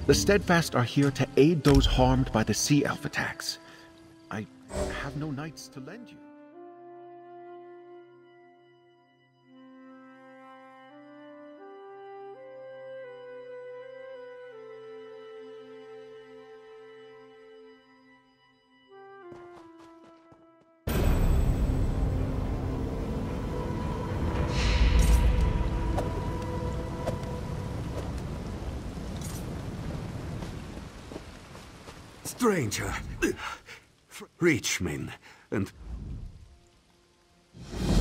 The Steadfast are here to aid those harmed by the Sea Elf attacks. I have no knights to lend you. Stranger, Richmond, and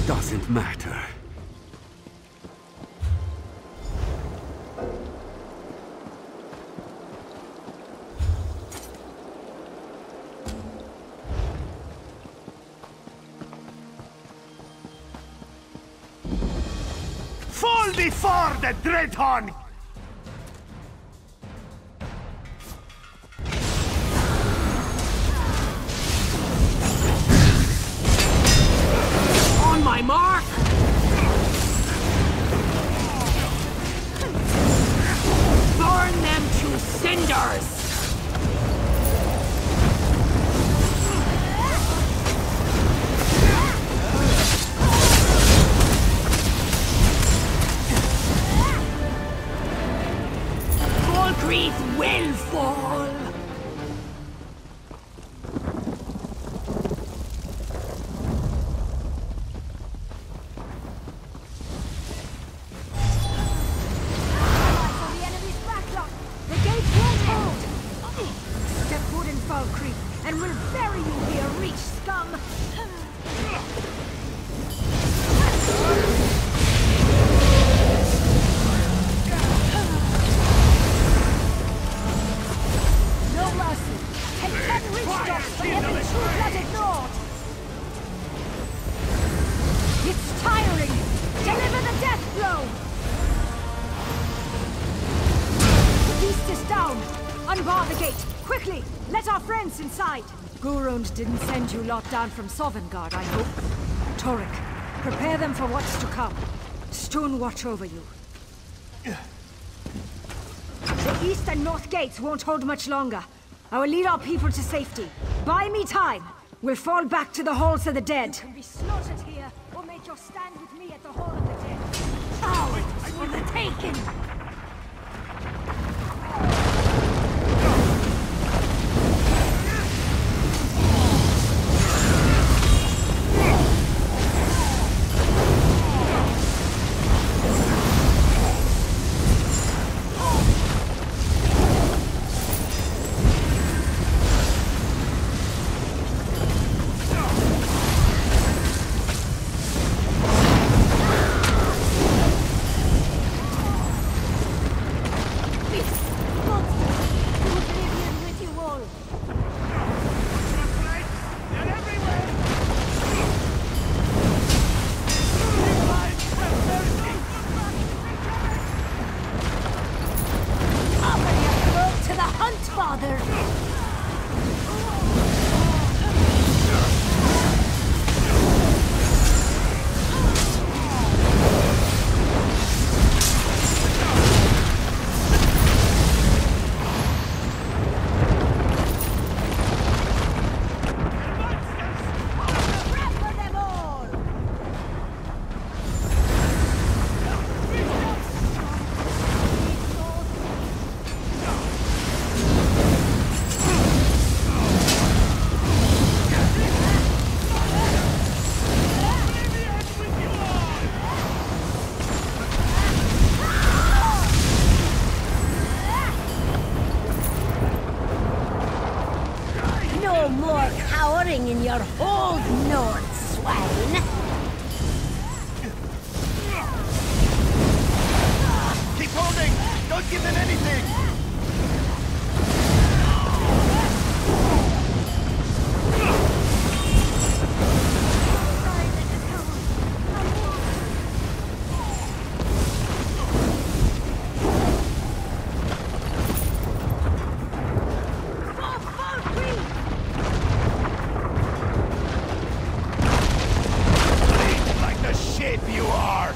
doesn't matter. Fall before the Dreadhorn! My mark! Burn them to cinders! FALKREATH will fall! And we'll bury you here, reach scum! No mercy! Take 10 reach dogs for every true-blooded Lord! It's tiring! Deliver the death blow! The beast is down! Unbar the gate! Quickly! Let our friends inside! Gurund didn't send you lot down from Sovngarde, I hope. Torek, prepare them for what's to come. Stone watch over you. The east and north gates won't hold much longer. I will lead our people to safety. Buy me time! We'll fall back to the halls of the dead. You can be slaughtered here, or make your stand with me at the Hall of the Dead. Cowards for the taking! In your hold, Nord swine! Keep holding! Don't give them anything! You are!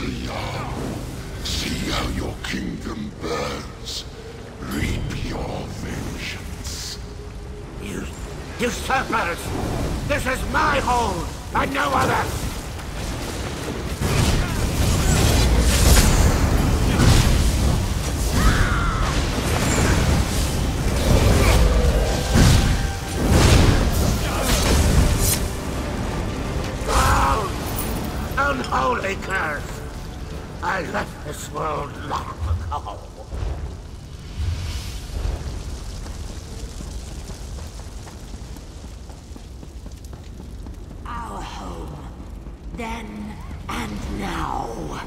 young. See how your kingdom burns. Reap your vengeance. You usurpers! This is my home, and no other! Unholy curse! I left this world long ago. Our home, then and now.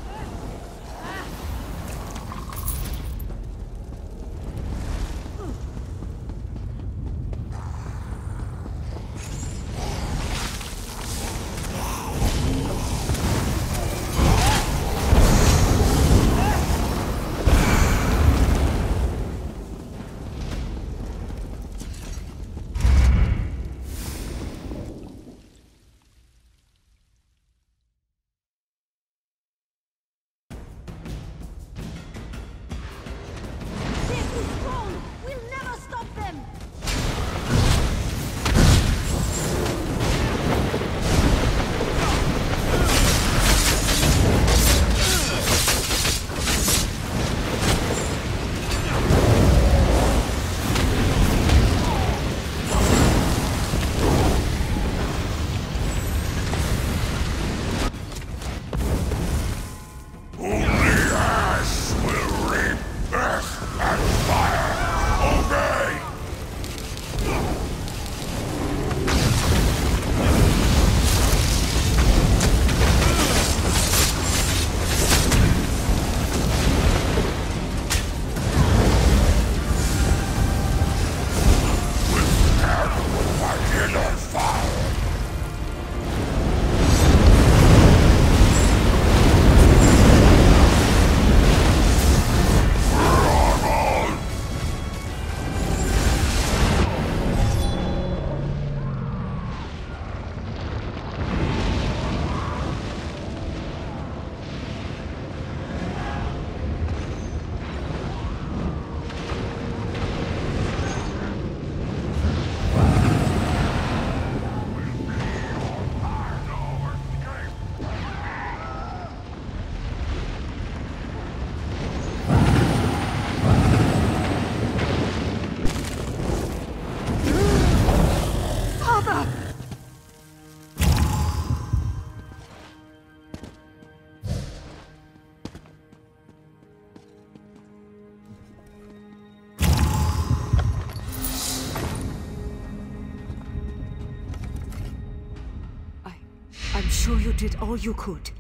I'm sure you did all you could.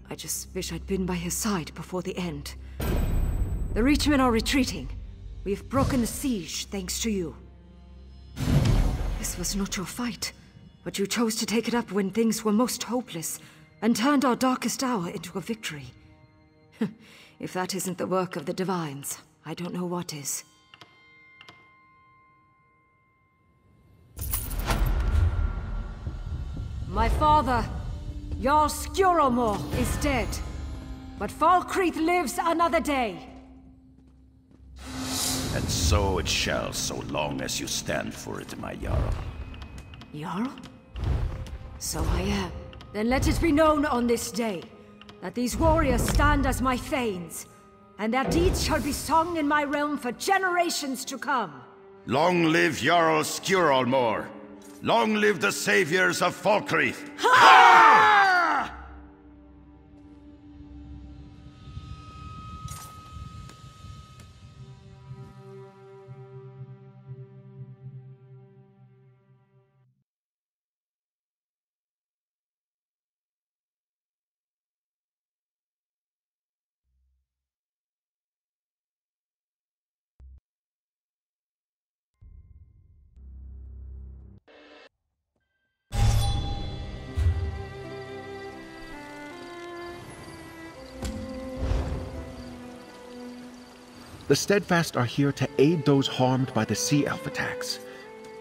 I just wish I'd been by his side before the end. The Reachmen are retreating. We've broken the siege thanks to you. This was not your fight, but you chose to take it up when things were most hopeless, and turned our darkest hour into a victory. If that isn't the work of the Divines, I don't know what is. My father, Jarl Skjoromor, is dead. But FALKREATH lives another day. And so it shall, so long as you stand for it, my Jarl. Jarl? So I am. Then let it be known on this day that these warriors stand as my thanes, and their deeds shall be sung in my realm for generations to come. Long live Jarl Skjoromor! Long live the saviors of FALKREATH! Ha! The Steadfast are here to aid those harmed by the Sea Elf attacks.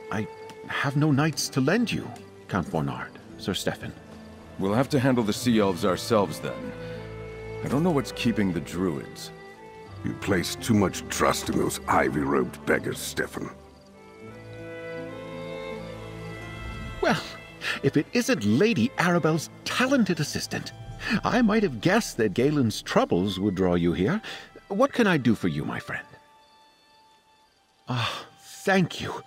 I have no knights to lend you, Count Bernard, Sir Stefan. We'll have to handle the Sea Elves ourselves then. I don't know what's keeping the druids. You place too much trust in those ivy-robed beggars, Stefan. Well, if it isn't Lady Arabelle's talented assistant, I might have guessed that Galen's troubles would draw you here. What can I do for you, my friend? Ah, thank you.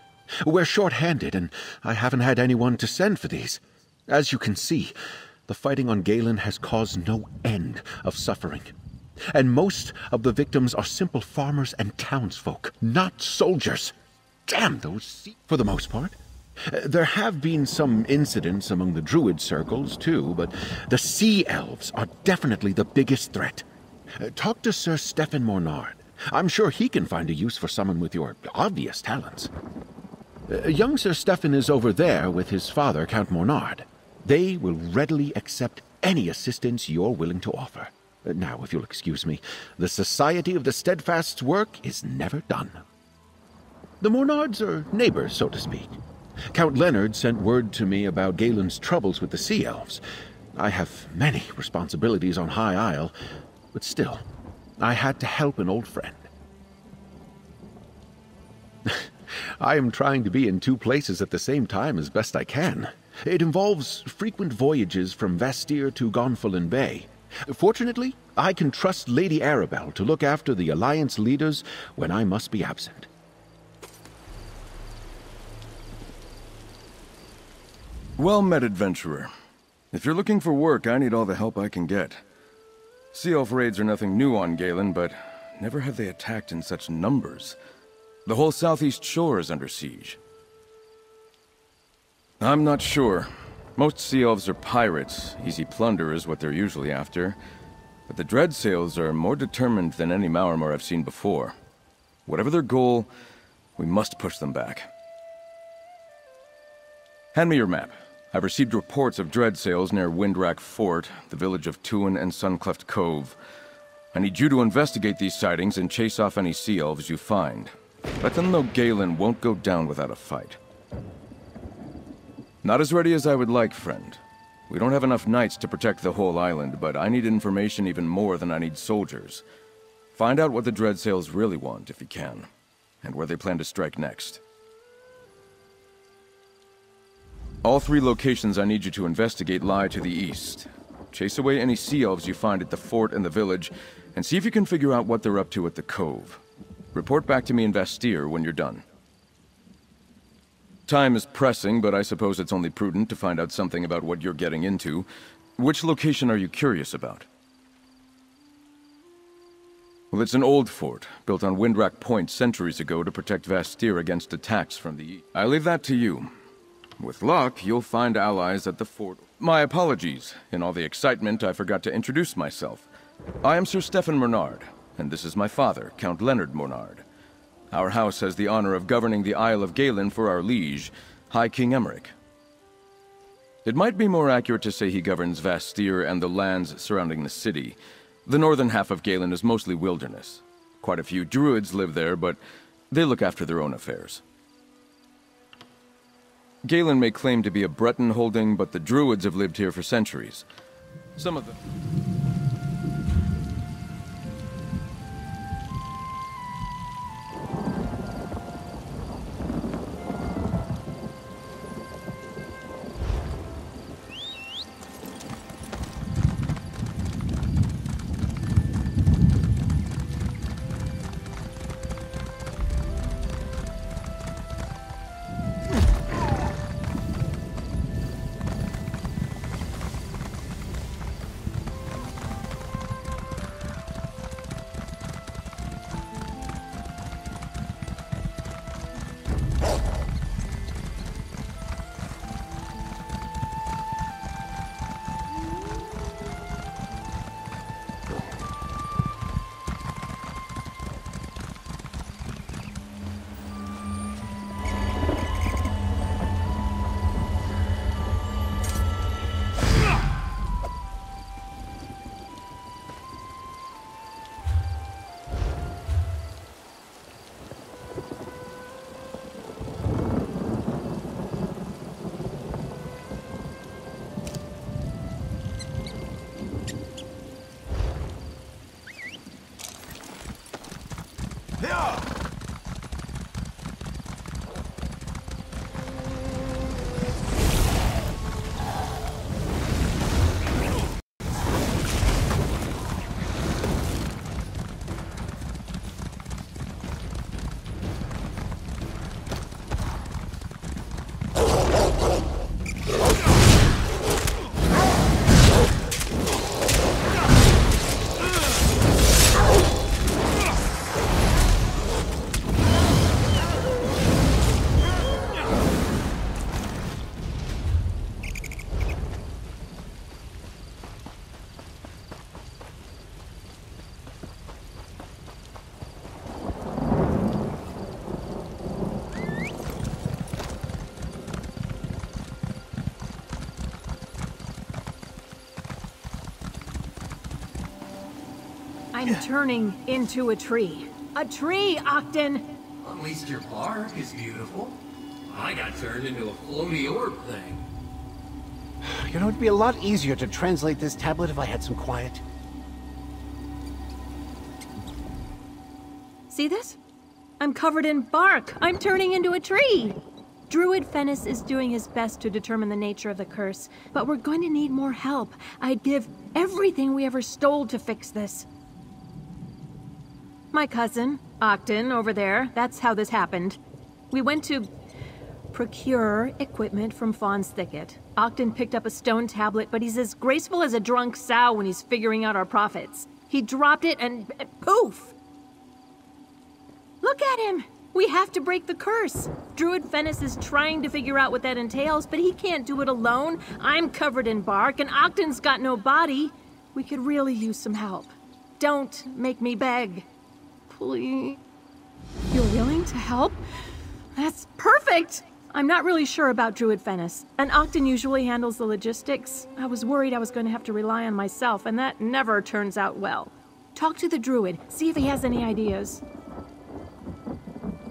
We're short-handed, and I haven't had anyone to send for these. As you can see, the fighting on Galen has caused no end of suffering. And most of the victims are simple farmers and townsfolk, not soldiers. Damn those for the most part. There have been some incidents among the druid circles, too, but the sea elves are definitely the biggest threat. Talk to Sir Stefan Mornard. I'm sure he can find a use for someone with your obvious talents. Young Sir Stefan is over there with his father, Count Mornard. They will readily accept any assistance you're willing to offer. Now, if you'll excuse me, the Society of the Steadfast's work is never done. The Mornards are neighbors, so to speak. Count Leonard sent word to me about Galen's troubles with the Sea Elves. I have many responsibilities on High Isle, but still, I had to help an old friend. I am trying to be in two places at the same time as best I can. It involves frequent voyages from Vastir to Gonfalon Bay. Fortunately, I can trust Lady Arabelle to look after the Alliance leaders when I must be absent. Well met, adventurer. If you're looking for work, I need all the help I can get. Sea Elf raids are nothing new on Galen, but never have they attacked in such numbers. The whole southeast shore is under siege. I'm not sure. Most Sea Elves are pirates. Easy plunder is what they're usually after. But the Dreadsails are more determined than any Maormer I've seen before. Whatever their goal, we must push them back. Hand me your map. I've received reports of Dreadsails near Windrack Fort, the village of Tuin and Suncleft Cove. I need you to investigate these sightings and chase off any Sea Elves you find. Let them know Galen won't go down without a fight. Not as ready as I would like, friend. We don't have enough knights to protect the whole island, but I need information even more than I need soldiers. Find out what the Dreadsails really want, if you can, and where they plan to strike next. All three locations I need you to investigate lie to the east. Chase away any Sea Elves you find at the fort and the village, and see if you can figure out what they're up to at the cove. Report back to me in Vastir when you're done. Time is pressing, but I suppose it's only prudent to find out something about what you're getting into. Which location are you curious about? Well, it's an old fort, built on Windrack Point centuries ago to protect Vastir against attacks from the east. I leave that to you. With luck, you'll find allies at the fort. My apologies. In all the excitement, I forgot to introduce myself. I am Sir Stefan Mornard, and this is my father, Count Leonard Mornard. Our house has the honor of governing the Isle of Galen for our liege, High King Emmerich. It might be more accurate to say he governs Vastir and the lands surrounding the city. The northern half of Galen is mostly wilderness. Quite a few druids live there, but they look after their own affairs. Galen may claim to be a Breton holding, but the druids have lived here for centuries. Some of them... I'm turning into a tree. A tree, Octon! At least your bark is beautiful. I got turned into a floaty orb thing. You know, it'd be a lot easier to translate this tablet if I had some quiet. See this? I'm covered in bark. I'm turning into a tree. Druid Fennis is doing his best to determine the nature of the curse, but we're going to need more help. I'd give everything we ever stole to fix this. My cousin, Octon, over there, that's how this happened. We went to procure equipment from Fawn's Thicket. Octon picked up a stone tablet, but he's as graceful as a drunk sow when he's figuring out our profits. He dropped it and poof! Look at him! We have to break the curse. Druid Fennis is trying to figure out what that entails, but he can't do it alone. I'm covered in bark, and Octon's got no body. We could really use some help. Don't make me beg. Please. You're willing to help? That's perfect! I'm not really sure about Druid Fennis, and Octon usually handles the logistics. I was worried I was going to have to rely on myself, and that never turns out well. Talk to the Druid, see if he has any ideas.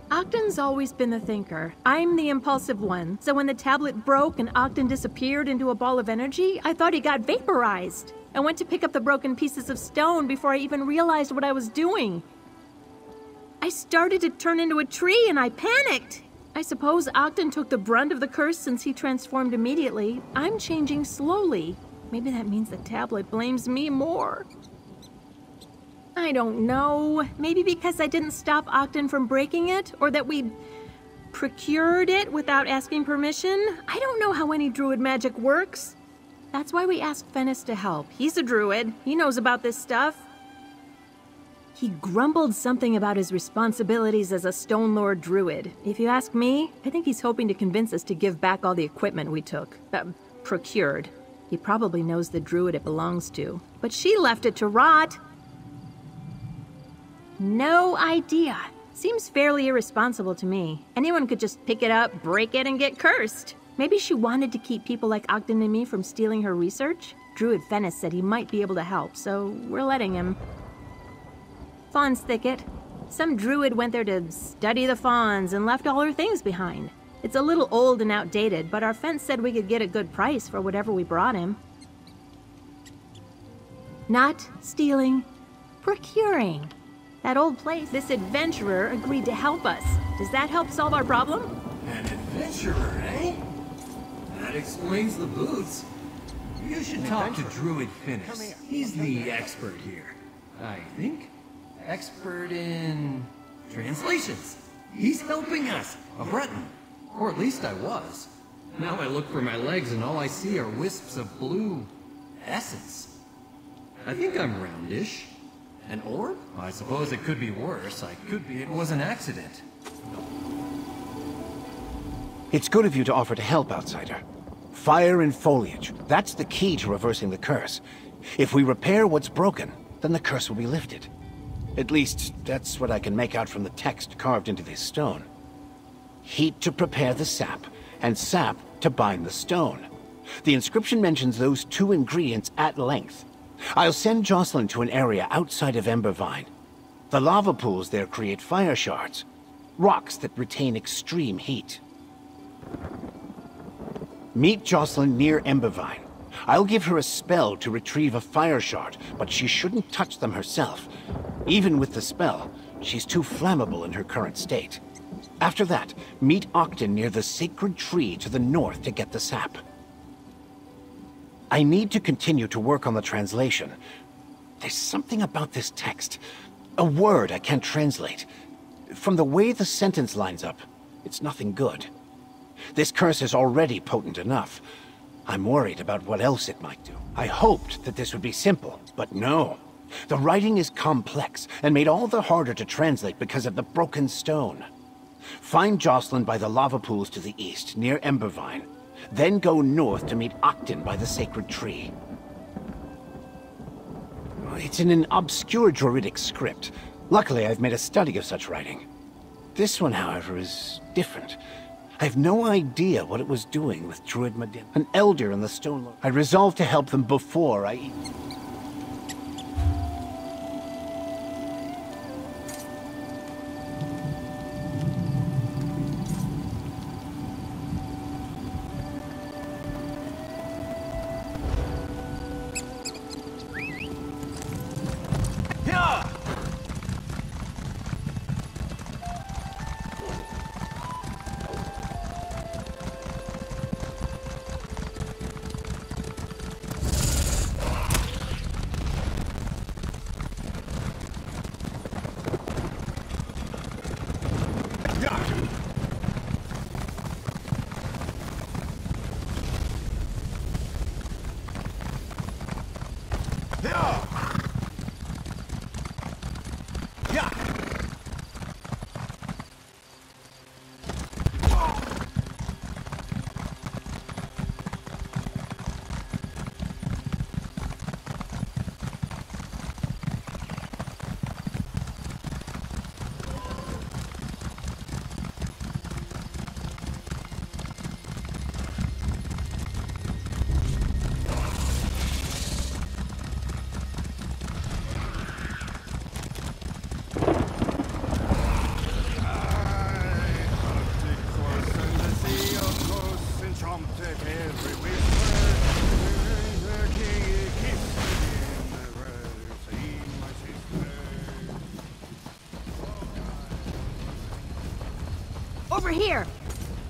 Octon's always been the thinker. I'm the impulsive one, so when the tablet broke and Octon disappeared into a ball of energy, I thought he got vaporized. I went to pick up the broken pieces of stone before I even realized what I was doing. I started to turn into a tree and I panicked. I suppose Octon took the brunt of the curse since he transformed immediately. I'm changing slowly. Maybe that means the tablet blames me more. I don't know. Maybe because I didn't stop Octon from breaking it, or that we procured it without asking permission. I don't know how any druid magic works. That's why we asked Fennis to help. He's a druid. He knows about this stuff. He grumbled something about his responsibilities as a Stone Lord druid. If you ask me, I think he's hoping to convince us to give back all the equipment we took. Procured. He probably knows the druid it belongs to. But she left it to rot. No idea. Seems fairly irresponsible to me. Anyone could just pick it up, break it, and get cursed. Maybe she wanted to keep people like Octon and me from stealing her research? Druid Fennis said he might be able to help, so we're letting him. Fawn's Thicket. Some druid went there to study the fawns and left all her things behind. It's a little old and outdated, but our fence said we could get a good price for whatever we brought him. Not stealing, procuring. That old place, this adventurer agreed to help us. Does that help solve our problem? An adventurer, eh? That explains the boots. You should talk to Druid Fennis. He's the expert here. I think. Expert in translations. He's helping us. A Breton. Or at least I was. Now I look for my legs and all I see are wisps of blue essence. I think I'm roundish. An orb? I suppose it could be worse. It was an accident. It's good of you to offer to help, outsider. Fire and foliage. That's the key to reversing the curse. If we repair what's broken, then the curse will be lifted. At least, that's what I can make out from the text carved into this stone. Heat to prepare the sap, and sap to bind the stone. The inscription mentions those two ingredients at length. I'll send Jocelyn to an area outside of Embervine. The lava pools there create fire shards, rocks that retain extreme heat. Meet Jocelyn near Embervine. I'll give her a spell to retrieve a fire shard, but she shouldn't touch them herself. Even with the spell, she's too flammable in her current state. After that, meet Octon near the sacred tree to the north to get the sap. I need to continue to work on the translation. There's something about this text. A word I can't translate. From the way the sentence lines up, it's nothing good. This curse is already potent enough. I'm worried about what else it might do. I hoped that this would be simple, but no. The writing is complex and made all the harder to translate because of the broken stone. Find Jocelyn by the lava pools to the east, near Embervine. Then go north to meet Octon by the sacred tree. It's in an obscure druidic script. Luckily, I've made a study of such writing. This one, however, is different. I have no idea what it was doing with Druid Medin, an elder in the Stone Lord. I resolved to help them before I... Over here!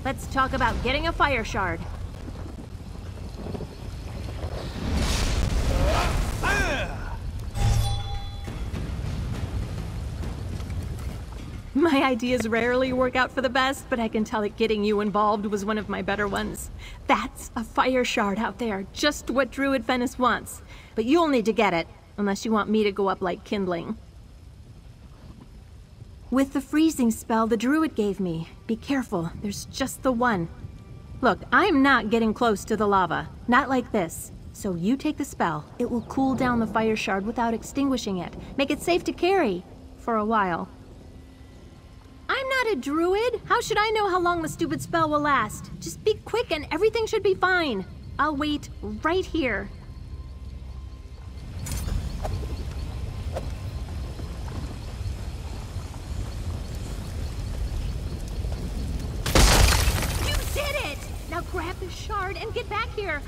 Let's talk about getting a fire shard. My ideas rarely work out for the best, but I can tell that getting you involved was one of my better ones. That's a fire shard out there, just what Druid Venice wants. But you'll need to get it, unless you want me to go up like kindling. With the freezing spell the Druid gave me, be careful, there's just the one. Look, I'm not getting close to the lava, not like this. So you take the spell, it will cool down the fire shard without extinguishing it. Make it safe to carry, for a while. I'm not a druid. How should I know how long the stupid spell will last? Just be quick and everything should be fine. I'll wait right here. You did it! Now grab the shard and get back here.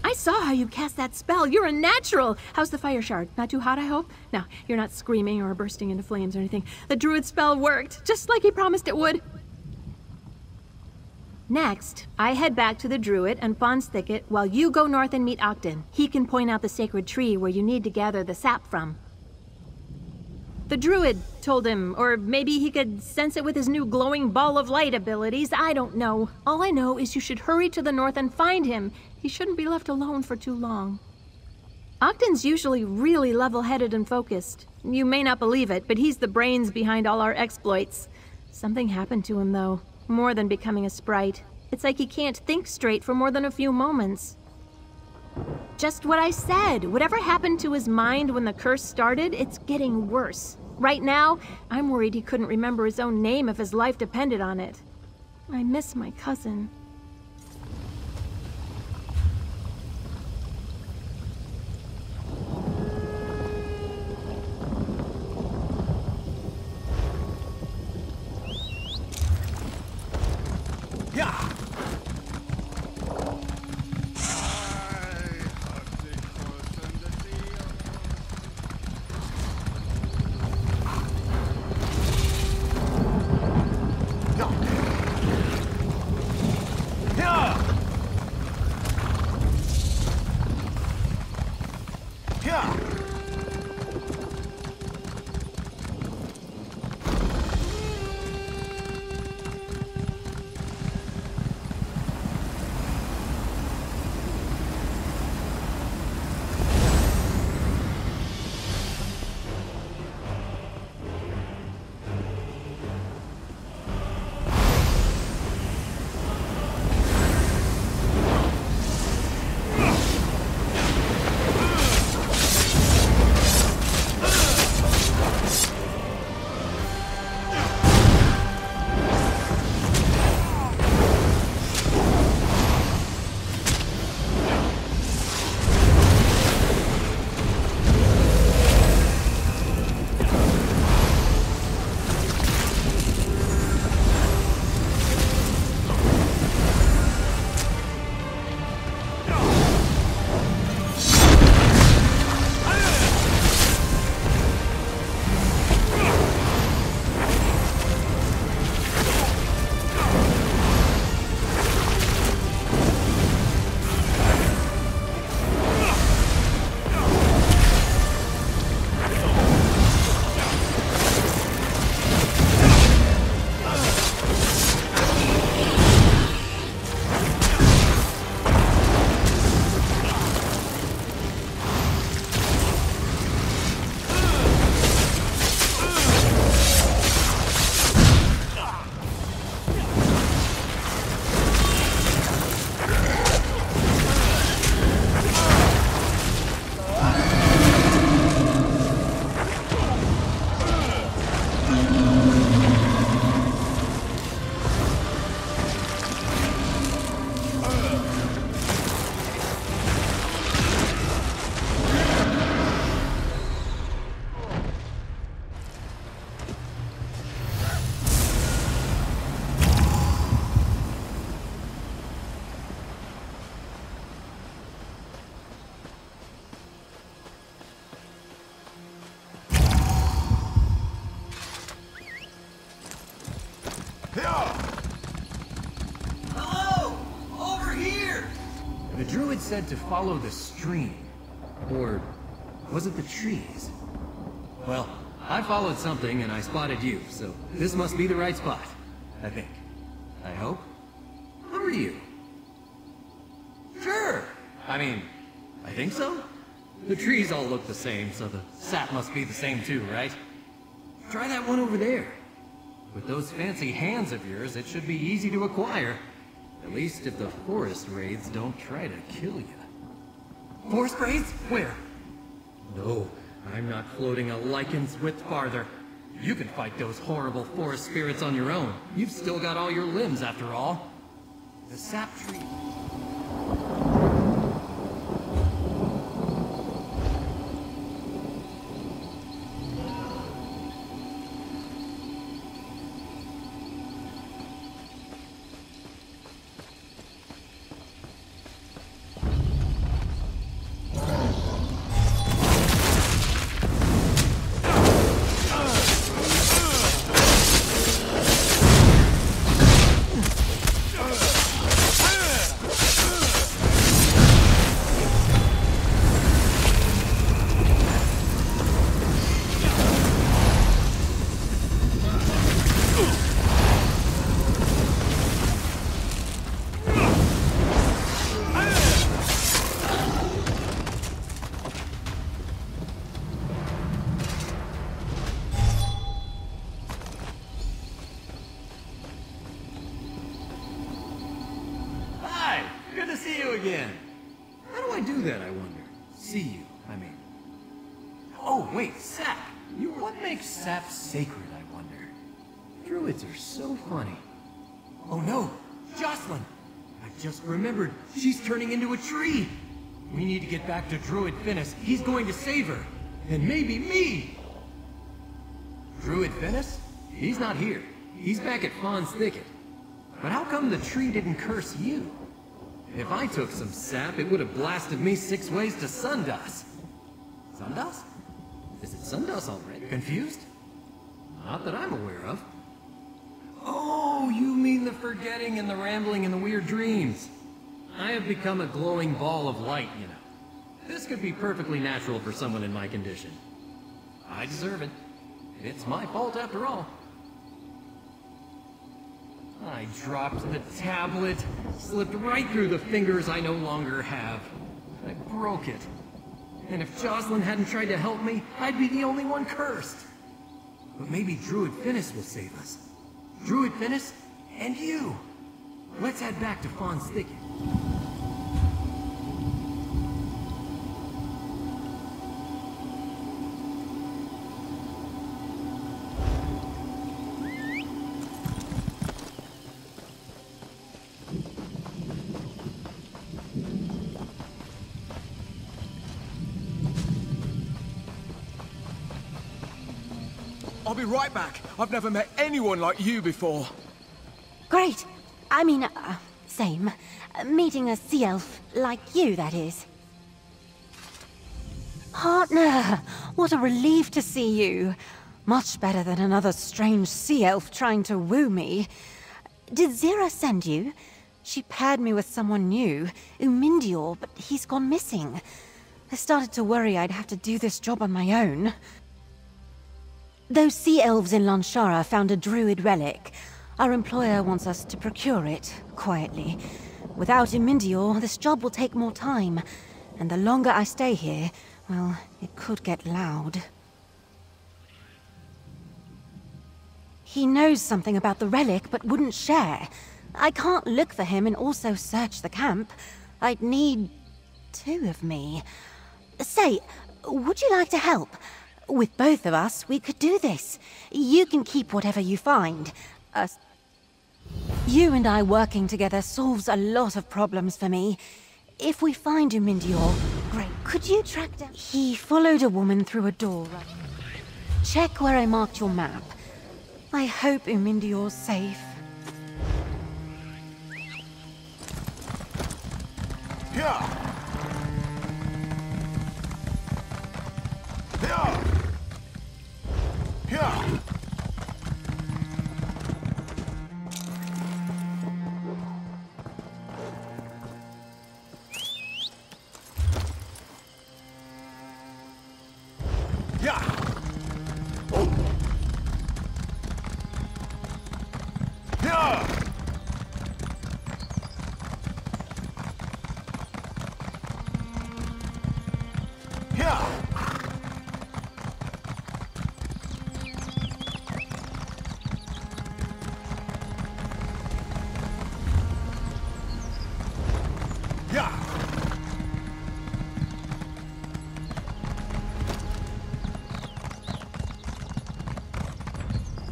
I saw how you cast that spell. You're a natural. How's the fire shard? Not too hot, I hope? No, you're not screaming or bursting into flames or anything. The druid spell worked, just like he promised it would. Next, I head back to the druid and Fawn's thicket while you go north and meet Ogden. He can point out the sacred tree where you need to gather the sap from. The druid told him, or maybe he could sense it with his new glowing ball of light abilities. I don't know. All I know is you should hurry to the north and find him. He shouldn't be left alone for too long. Ogden's usually really level-headed and focused. You may not believe it, but he's the brains behind all our exploits. Something happened to him, though. More than becoming a sprite. It's like he can't think straight for more than a few moments. Just what I said. Whatever happened to his mind when the curse started, it's getting worse. Right now, I'm worried he couldn't remember his own name if his life depended on it. I miss my cousin. Yeah! The druid said to follow the stream. Or was it the trees? Well, I followed something and I spotted you, so this must be the right spot. I think. I hope. How are you? Sure! I mean, I think so. The trees all look the same, so the sap must be the same too, right? Try that one over there. With those fancy hands of yours, it should be easy to acquire. At least if the forest wraiths don't try to kill you. Forest wraiths? Where? No, I'm not floating a lichen's width farther. You can fight those horrible forest spirits on your own. You've still got all your limbs after all. The sap tree... Sacred, I wonder. Druids are so funny. Oh no! Jocelyn! I just remembered. She's turning into a tree! We need to get back to Druid Finis. He's going to save her. And maybe me! Druid Finis? He's not here. He's back at Fawn's Thicket. But how come the tree didn't curse you? If I took some sap, it would have blasted me 6 ways to Sundas. Sundas? Is it Sundas already? Confused? Not that I'm aware of. Oh, you mean the forgetting and the rambling and the weird dreams. I have become a glowing ball of light, you know. This could be perfectly natural for someone in my condition. I deserve it. It's my fault after all. I dropped the tablet, slipped right through the fingers I no longer have. I broke it. And if Jocelyn hadn't tried to help me, I'd be the only one cursed. But maybe Druid Finis will save us. Druid Finis, and you! Let's head back to Fawn's Thicket. I'll be right back. I've never met anyone like you before. Great. I mean, same. Meeting a sea elf like you, that is. Partner! What a relief to see you. Much better than another strange sea elf trying to woo me. Did Zira send you? She paired me with someone new, Umindior, but he's gone missing. I started to worry I'd have to do this job on my own. Those sea elves in Lanshara found a druid relic. Our employer wants us to procure it, quietly. Without Umindior, this job will take more time. And the longer I stay here, well, it could get loud. He knows something about the relic, but wouldn't share. I can't look for him and also search the camp. I'd need 2 of me. Say, would you like to help? With both of us, we could do this. You can keep whatever you find. You and I working together solves a lot of problems for me. If we find Umindior, great. Could you track down... He followed a woman through a door. Check where I marked your map. I hope Umindior's safe. Yeah.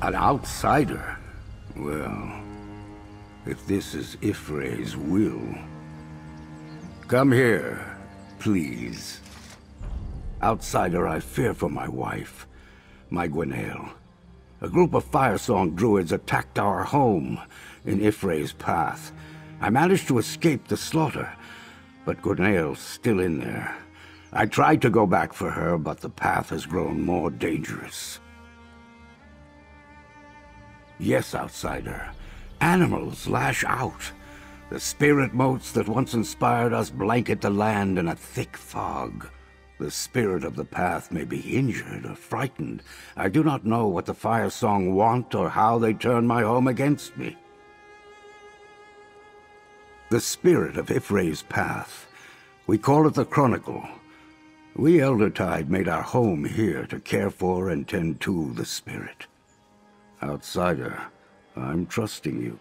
An outsider? Well, if this is Ifre's will... Come here, please. Outsider, I fear for my wife, my Gwenaël. A group of Firesong druids attacked our home in Ifre's path. I managed to escape the slaughter, but Gwenaël's still in there. I tried to go back for her, but the path has grown more dangerous. Yes, outsider. Animals lash out. The spirit motes that once inspired us blanket the land in a thick fog. The spirit of the path may be injured or frightened. I do not know what the Firesong want or how they turn my home against me. The spirit of Ifre's path. We call it the Chronicle. We Eldertide made our home here to care for and tend to the spirit. Outsider, I'm trusting you.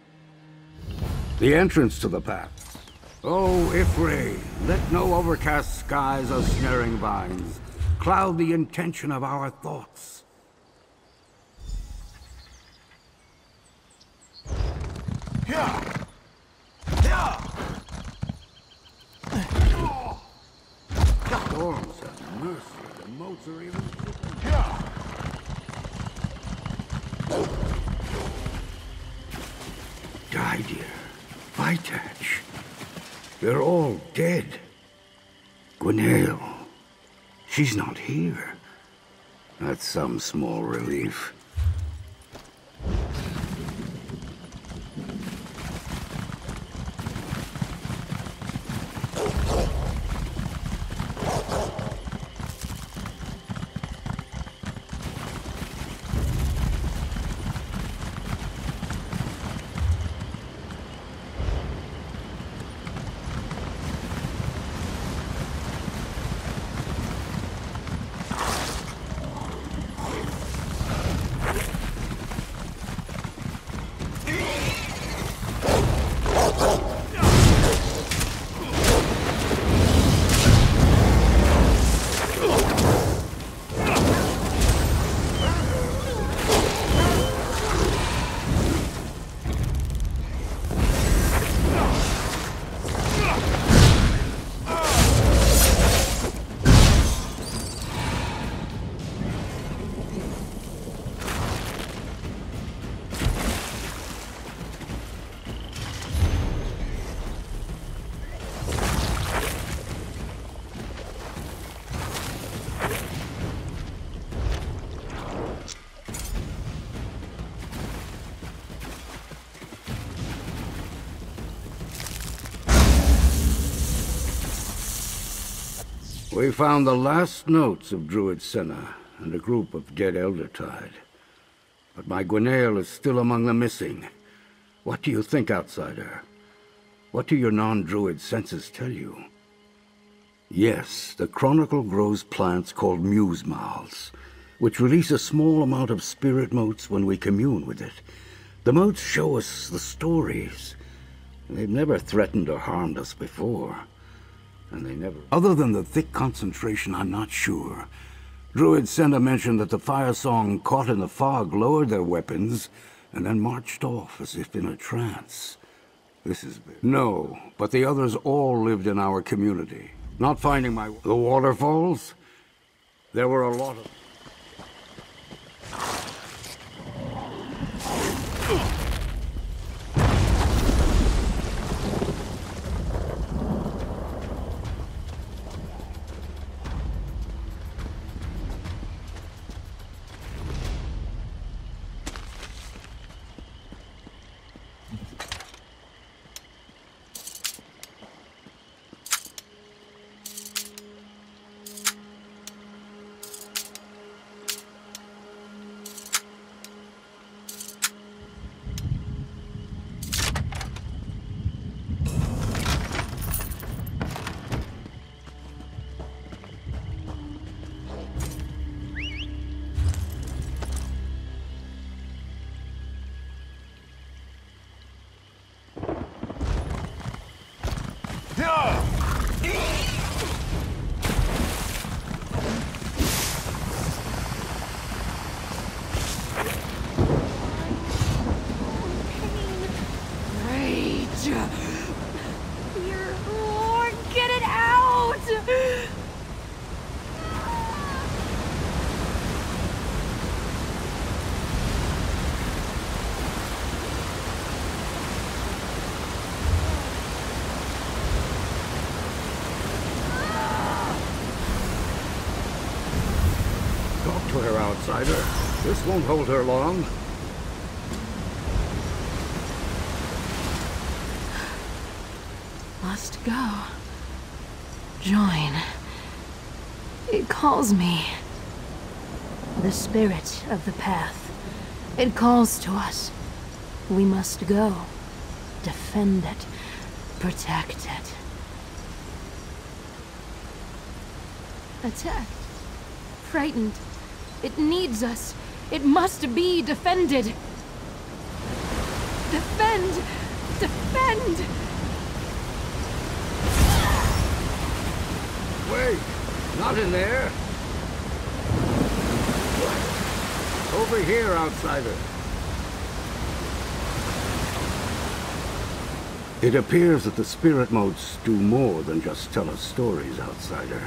The entrance to the path. Oh, Ifre, let no overcast skies or snaring vines cloud the intention of our thoughts. Yeah. Storms have mercy, the motes are even... Didier, Vitach, they're all dead. Gwenaël, she's not here. That's some small relief. We found the last notes of Druid Senna and a group of dead Eldertide. But my Gwenaël is still among the missing. What do you think, outsider? What do your non-Druid senses tell you? Yes, the Chronicle grows plants called muse-mouths, which release a small amount of spirit motes when we commune with it. The motes show us the stories. They've never threatened or harmed us before. And they never... Other than the thick concentration, I'm not sure. Druid Senna mentioned that the Firesong caught in the fog lowered their weapons and then marched off as if in a trance. This is... No, but the others all lived in our community. Not finding the waterfalls? There were a lot of... outsider. This won't hold her long. Must go. Join. It calls me. The spirit of the path. It calls to us. We must go. Defend it. Protect it. Attacked. Frightened. It needs us. It must be defended. Defend! Defend! Wait! Not in there! Over here, outsider. It appears that the spirit motes do more than just tell us stories, outsider.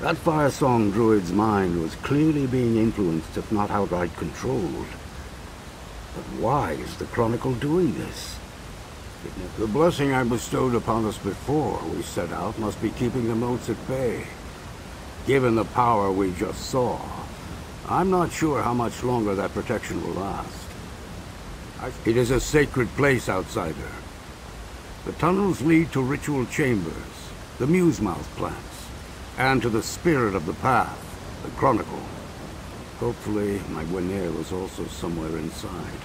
That fire song druid's mind was clearly being influenced, if not outright controlled. But why is the Chronicle doing this? The blessing I bestowed upon us before we set out must be keeping the motes at bay. Given the power we just saw, I'm not sure how much longer that protection will last. It is a sacred place, outsider. The tunnels lead to ritual chambers, the Muse-mouth plants, and to the spirit of the path, the Chronicle. Hopefully, my Gwenaël is also somewhere inside.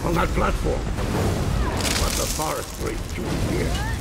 On that platform. What the forest breeds doing here?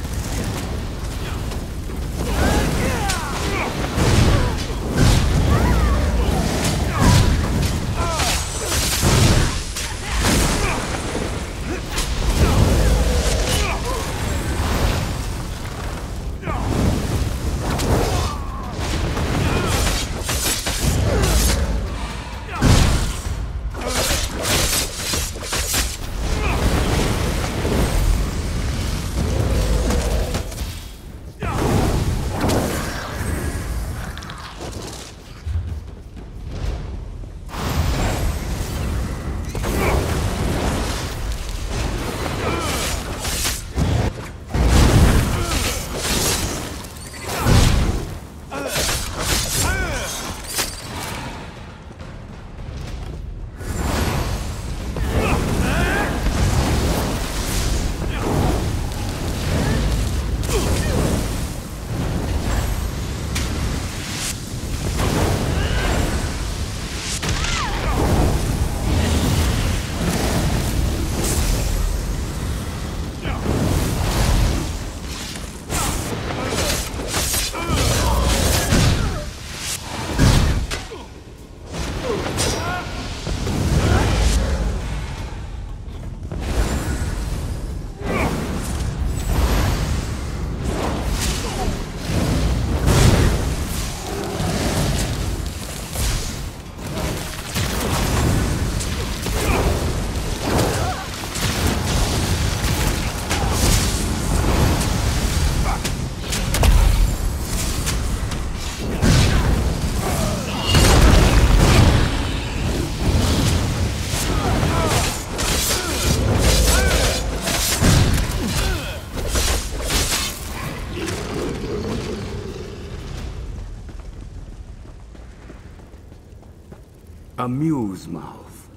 A muse mouth.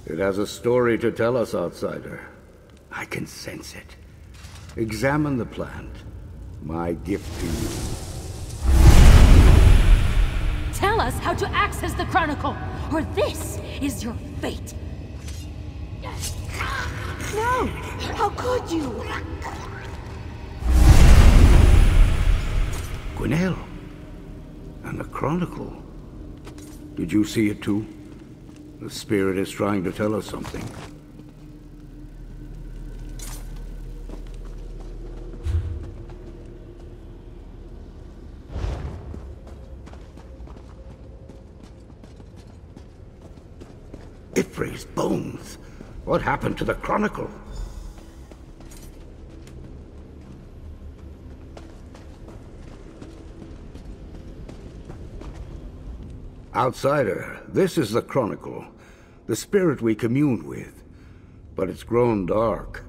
It has a story to tell us, outsider. I can sense it. Examine the plant. My gift to you. Tell us how to access the Chronicle, or this is your fate. No! How could you? Gwinnell. And the Chronicle. Did you see it too? The spirit is trying to tell us something. Ifre's bones. What happened to the Chronicle? Outsider, this is the Chronicle. The spirit we communed with. But it's grown dark.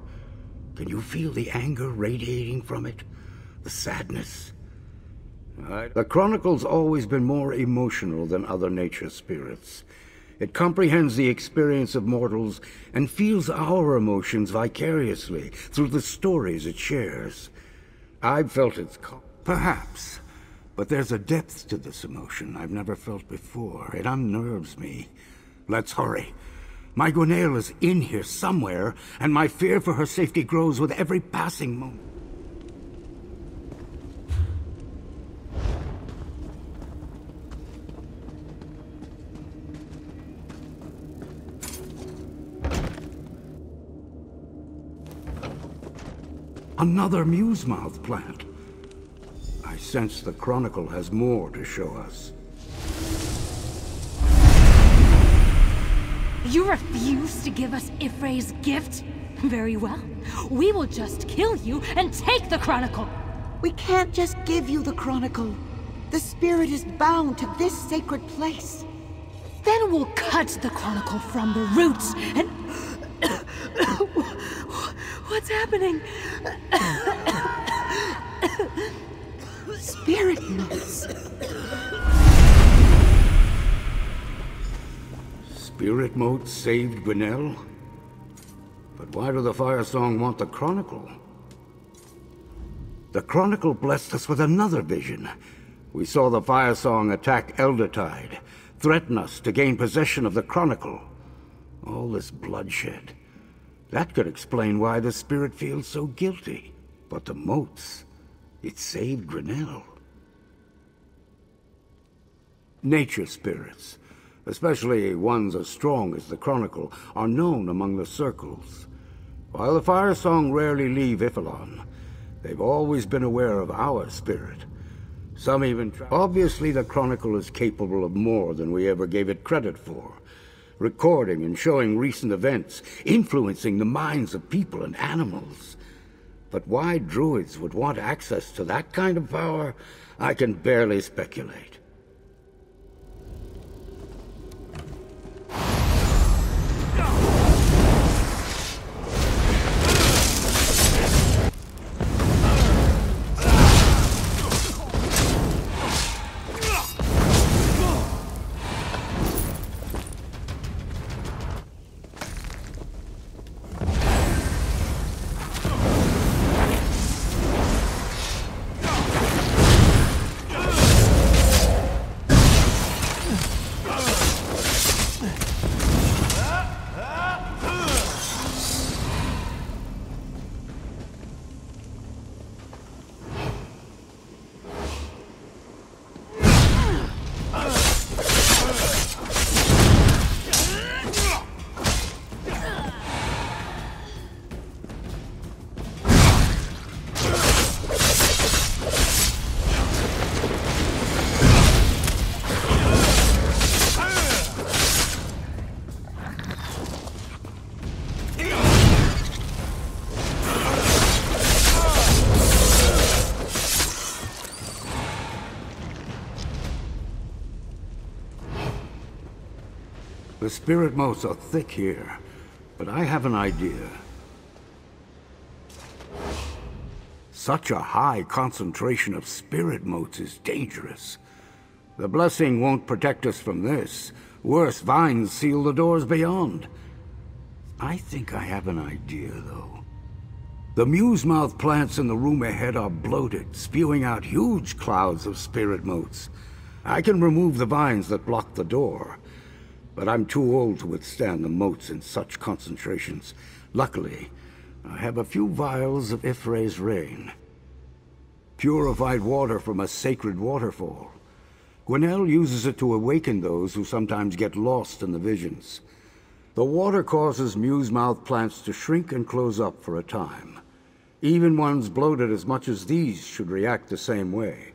Can you feel the anger radiating from it? The sadness? The Chronicle's always been more emotional than other nature spirits. It comprehends the experience of mortals and feels our emotions vicariously through the stories it shares. I've felt its perhaps, but there's a depth to this emotion I've never felt before. It unnerves me. Let's hurry. My Gwinnell is in here somewhere, and my fear for her safety grows with every passing moment. Another musemouth plant. I sense the Chronicle has more to show us. You refuse to give us Ifre's gift? Very well. We will just kill you and take the Chronicle. We can't just give you the Chronicle. The spirit is bound to this sacred place. Then we'll cut the Chronicle from the roots and... What's happening? Spirit notes. Spirit mote saved Gwinnell? But why do the Fire Song want the Chronicle? The Chronicle blessed us with another vision. We saw the Fire Song attack Eldertide, threaten us to gain possession of the Chronicle. All this bloodshed. That could explain why the spirit feels so guilty. But the motes, it saved Gwinnell. Nature spirits, especially ones as strong as the Chronicle, are known among the circles. While the Fire Song rarely leave Ifalon, they've always been aware of our spirit. Some even obviously the Chronicle is capable of more than we ever gave it credit for. Recording and showing recent events, influencing the minds of people and animals. But why druids would want access to that kind of power, I can barely speculate. The spirit motes are thick here, but I have an idea. Such a high concentration of spirit motes is dangerous. The blessing won't protect us from this, Worse, vines seal the doors beyond. I think I have an idea, though. The muse-mouth plants in the room ahead are bloated, spewing out huge clouds of spirit motes. I can remove the vines that block the door, but I'm too old to withstand the motes in such concentrations. Luckily, I have a few vials of Ifre's rain. Purified water from a sacred waterfall. Gwenelle uses it to awaken those who sometimes get lost in the visions. The water causes muse-mouth plants to shrink and close up for a time. Even ones bloated as much as these should react the same way.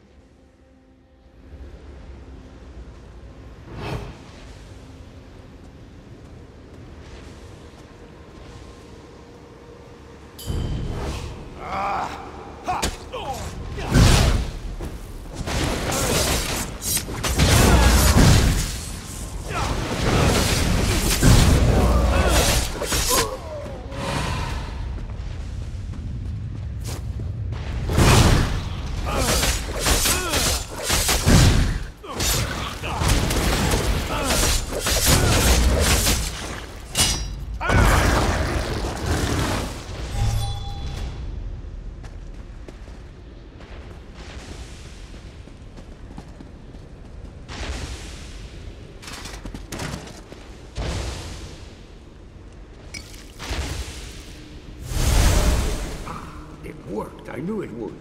I knew it would.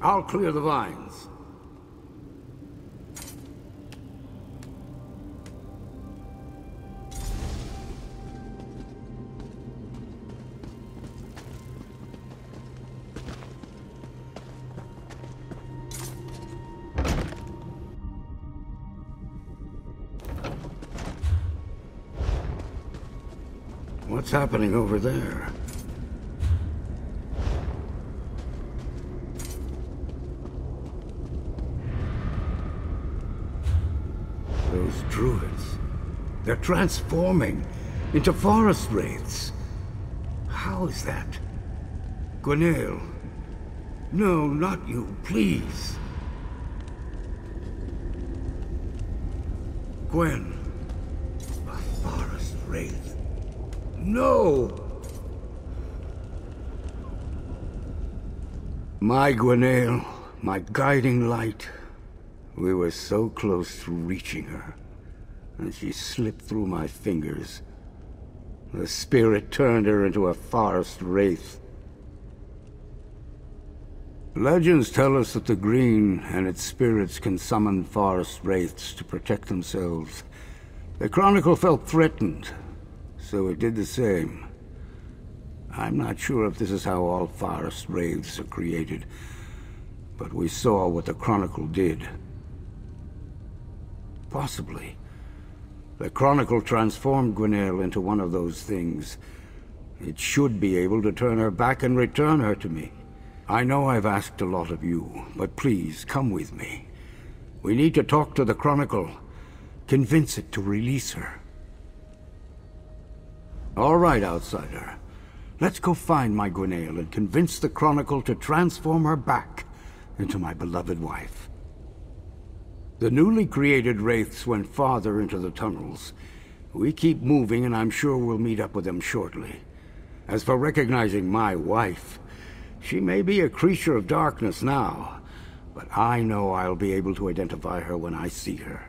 I'll clear the vines. What's happening over there? Those druids. They're transforming into forest wraiths. How is that? Gwenelle. No, not you, please. Gwen. A forest wraith. No! My Gwenelle, my guiding light. We were so close to reaching her, and she slipped through my fingers. The spirit turned her into a forest wraith. Legends tell us that the Green and its spirits can summon forest wraiths to protect themselves. The Chronicle felt threatened, so it did the same. I'm not sure if this is how all forest wraiths are created, but we saw what the Chronicle did. Possibly. The Chronicle transformed Gwenaëlle into one of those things. It should be able to turn her back and return her to me. I know I've asked a lot of you, but please, come with me. We need to talk to the Chronicle. Convince it to release her. All right, outsider. Let's go find my Gwenaëlle and convince the Chronicle to transform her back into my beloved wife. The newly created wraiths went farther into the tunnels. We keep moving, and I'm sure we'll meet up with them shortly. As for recognizing my wife, she may be a creature of darkness now, but I know I'll be able to identify her when I see her.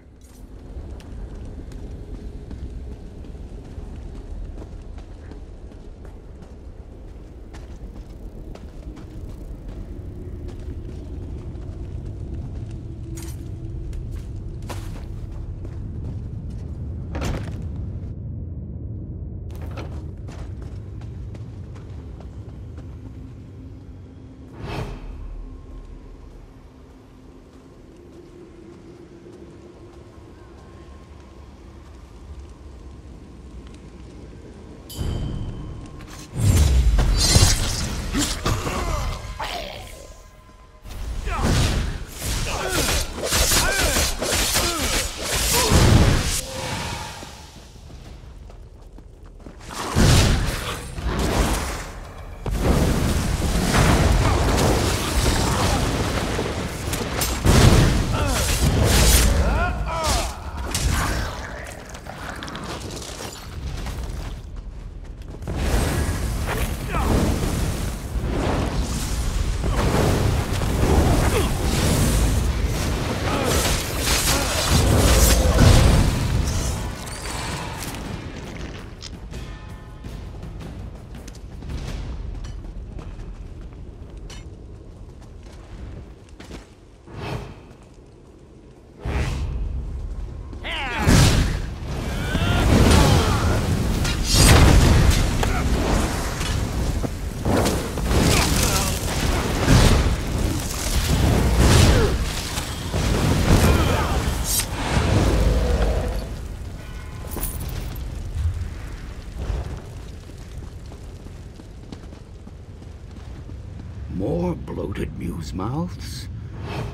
More bloated muse mouths?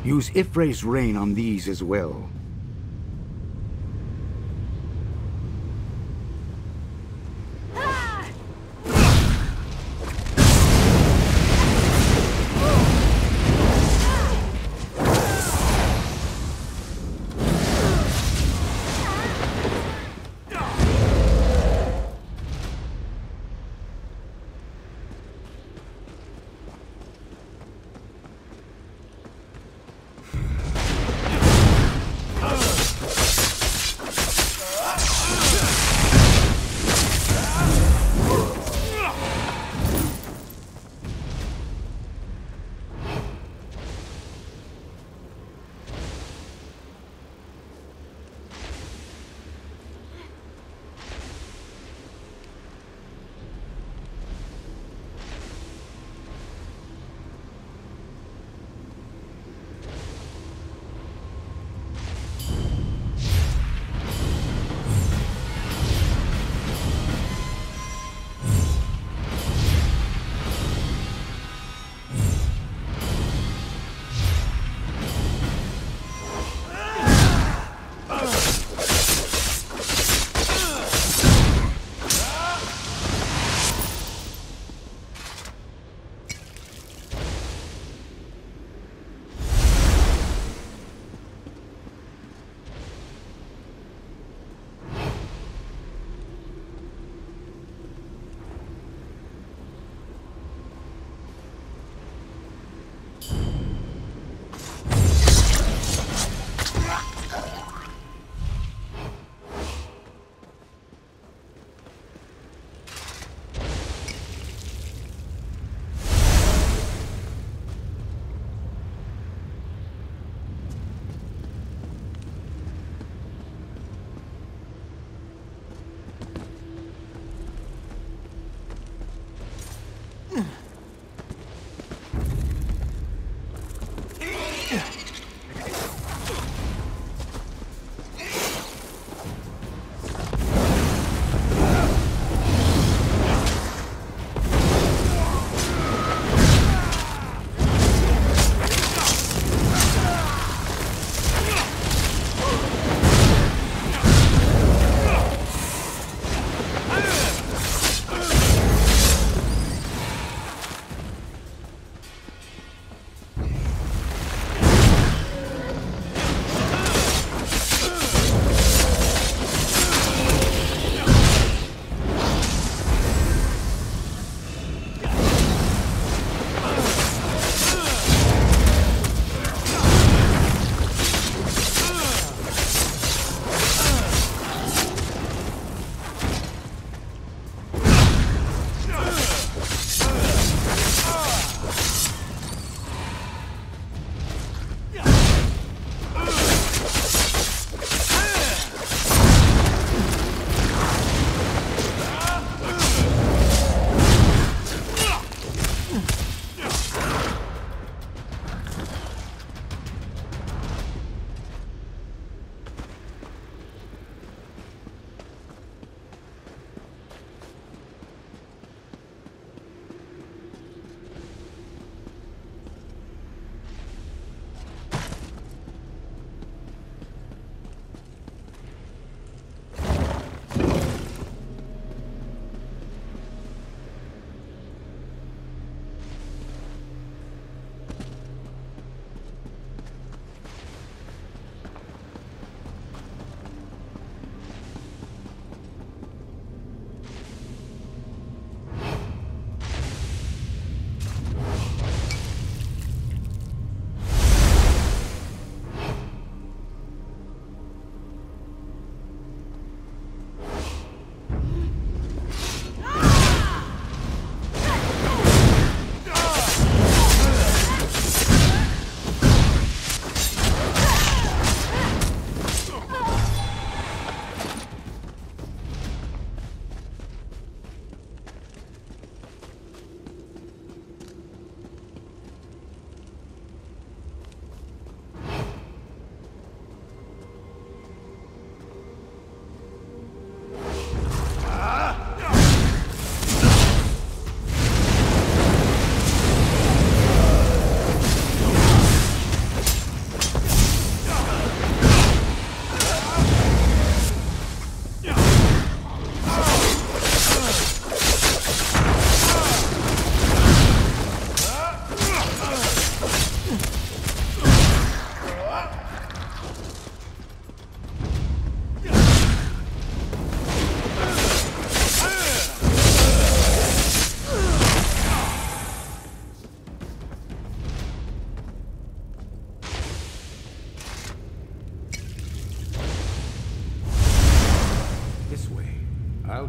Use Ifre's rain on these as well.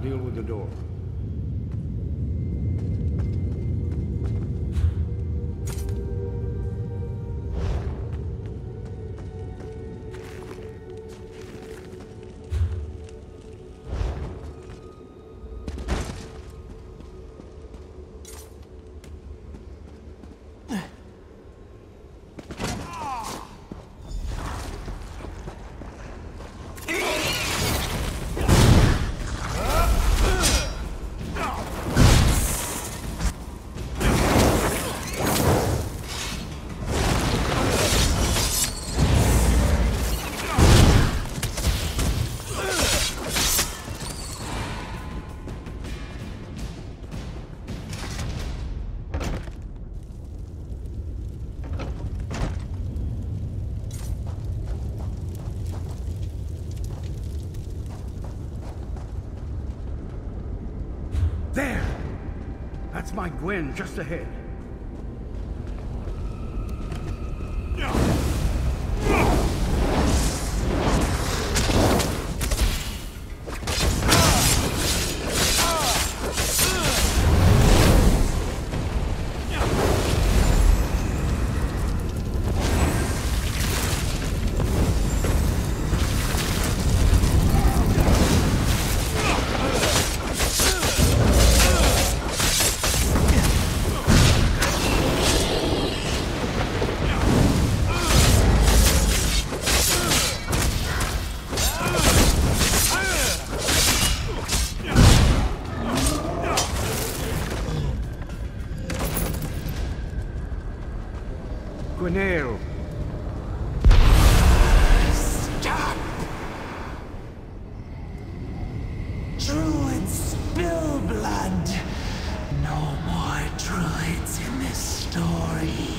deal with the door. There! That's my Gwen just ahead. Gwenael. Stop! Druids spill blood. No more druids in this story.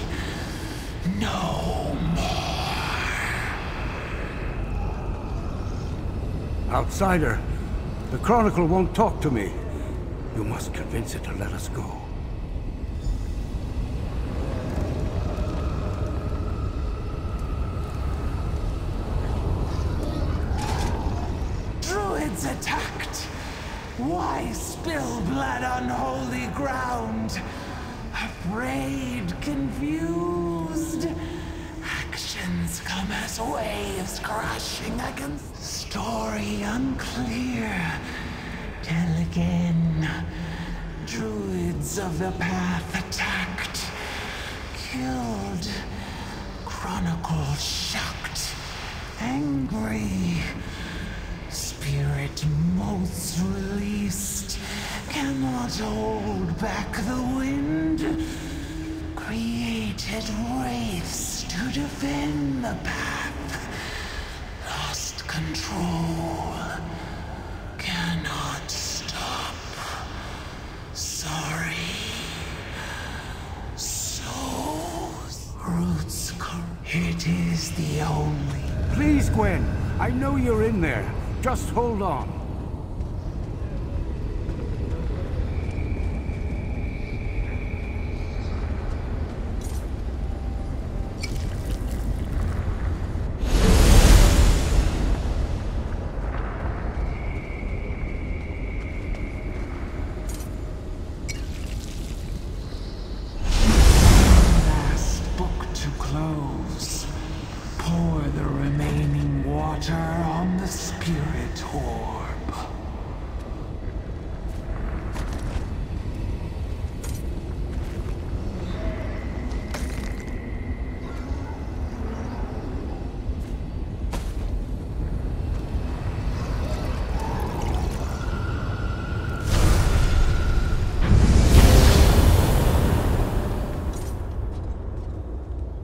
No more. Outsider, the Chronicle won't talk to me. You must convince it to let us go. Attacked. Why spill blood on holy ground? Afraid, confused. Actions come as waves crashing against. Story unclear. Tell again. Druids of the path attacked. Killed. Chronicle shocked. Angry. Spirit most released cannot hold back the wind. Created wraiths to defend the path. Lost control. Cannot stop. Sorry. Souls. Roots. It is the only. Please, Gwen. I know you're in there. Just hold on. Last book to close. Pour the remaining water on the spirit orb.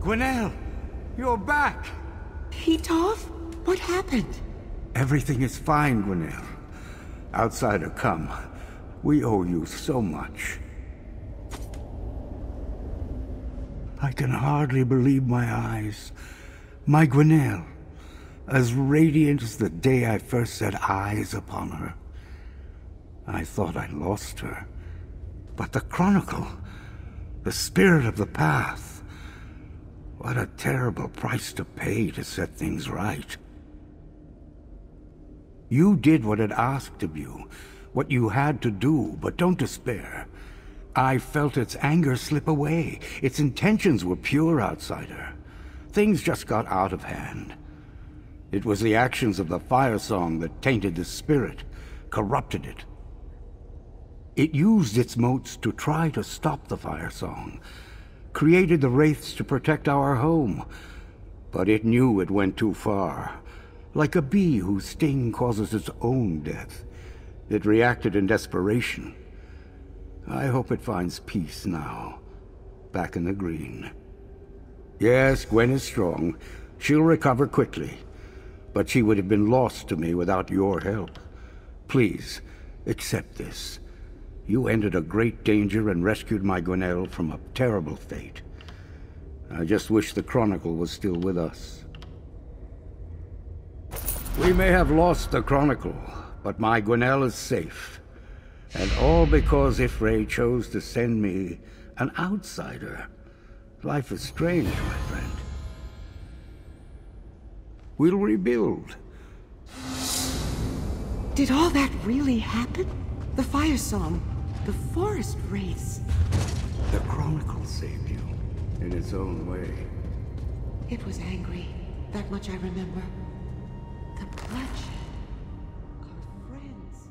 Gwenael, you're back! Hitov? What happened? Everything is fine, Gwenael. Outsider, come. We owe you so much. I can hardly believe my eyes. My Gwenael, as radiant as the day I first set eyes upon her. I thought I lost her. But the Chronicle, the spirit of the path, what a terrible price to pay to set things right. You did what it asked of you, what you had to do, but don't despair. I felt its anger slip away. Its intentions were pure, outsider. Things just got out of hand. It was the actions of the Fire Song that tainted the spirit, corrupted it. It used its motes to try to stop the Fire Song, created the wraiths to protect our home, but it knew it went too far. Like a bee whose sting causes its own death, it reacted in desperation. I hope it finds peace now, back in the green. Yes, Gwen is strong. She'll recover quickly, but she would have been lost to me without your help. Please, accept this. You ended a great danger and rescued my Gwenelle from a terrible fate. I just wish the Chronicle was still with us. We may have lost the Chronicle, but my Gwenelle is safe. And all because Ifray chose to send me an outsider. Life is strange, my friend. We'll rebuild. Did all that really happen? The Fire Song, the forest wraiths. The Chronicle saved you, in its own way. It was angry. That much I remember. The bloodshed. Our friends.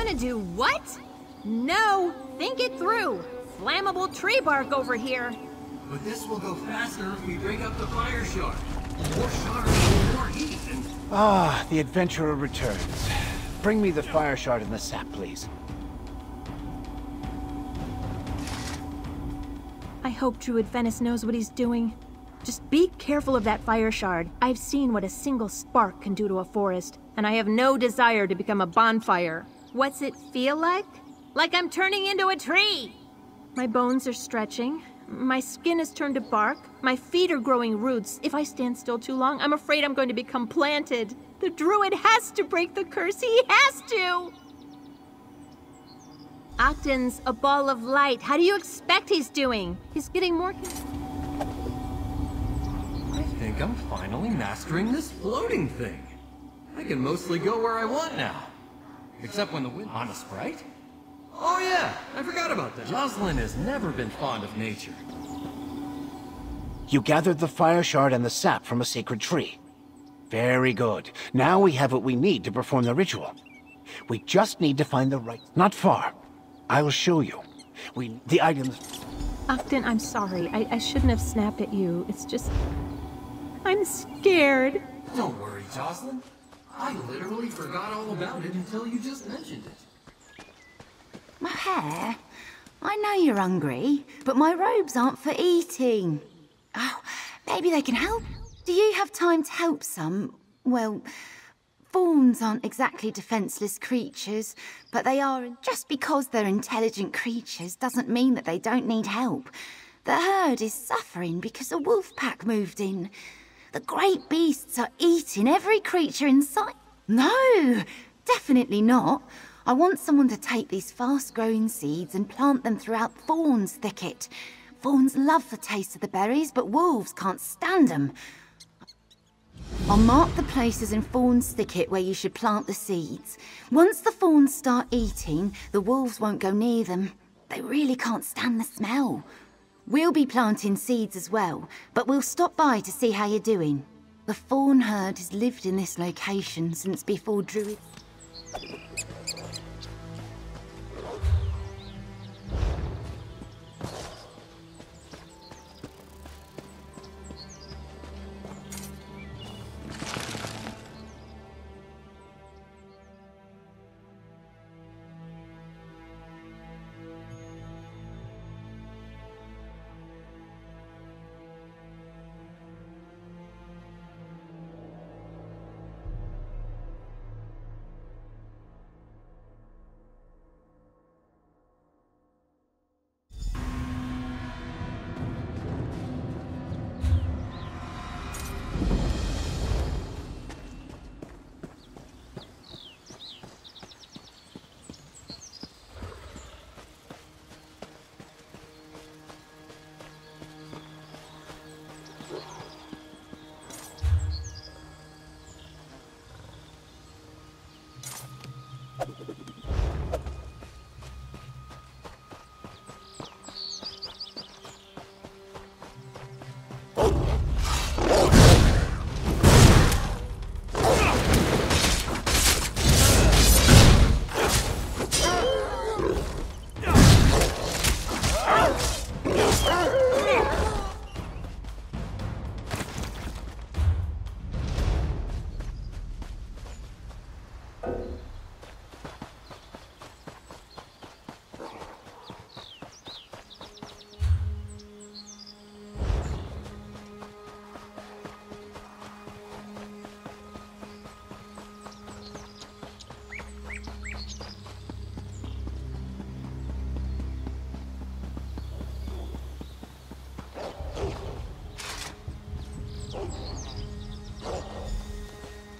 Gonna do what? No, think it through. Flammable tree bark over here. But this will go faster if we break up the fire shard. More shards, more heat, and... Ah, the adventurer returns. Bring me the fire shard and the sap, please. I hope Druid Venice knows what he's doing. Just be careful of that fire shard. I've seen what a single spark can do to a forest, and I have no desire to become a bonfire. What's it feel like? Like I'm turning into a tree! My bones are stretching. My skin has turned to bark. My feet are growing roots. If I stand still too long, I'm afraid I'm going to become planted. The druid has to break the curse. He has to! Octan's a ball of light. How do you expect he's doing? He's getting more... I think I'm finally mastering this floating thing. I can mostly go where I want now. Except when the wind... Honest, right? Oh yeah, I forgot about that. Jocelyn has never been fond of nature. You gathered the fire shard and the sap from a sacred tree. Very good. Now we have what we need to perform the ritual. We just need to find the right... Not far. I'll show you. The items... Octan, I'm sorry. I shouldn't have snapped at you. It's just... I'm scared. Don't worry, Jocelyn. I literally forgot all about it until you just mentioned it. My hair? I know you're hungry, but my robes aren't for eating. Oh, maybe they can help. Do you have time to help some? Well, fawns aren't exactly defenseless creatures, but they are. Just because they're intelligent creatures doesn't mean that they don't need help. The herd is suffering because a wolf pack moved in. The great beasts are eating every creature in sight. No, definitely not. I want someone to take these fast-growing seeds and plant them throughout Fawn's thicket. Fawns love the taste of the berries, but wolves can't stand them. I'll mark the places in Fawn's thicket where you should plant the seeds. Once the fawns start eating, the wolves won't go near them. They really can't stand the smell. We'll be planting seeds as well, but we'll stop by to see how you're doing. The fawn herd has lived in this location since before druids...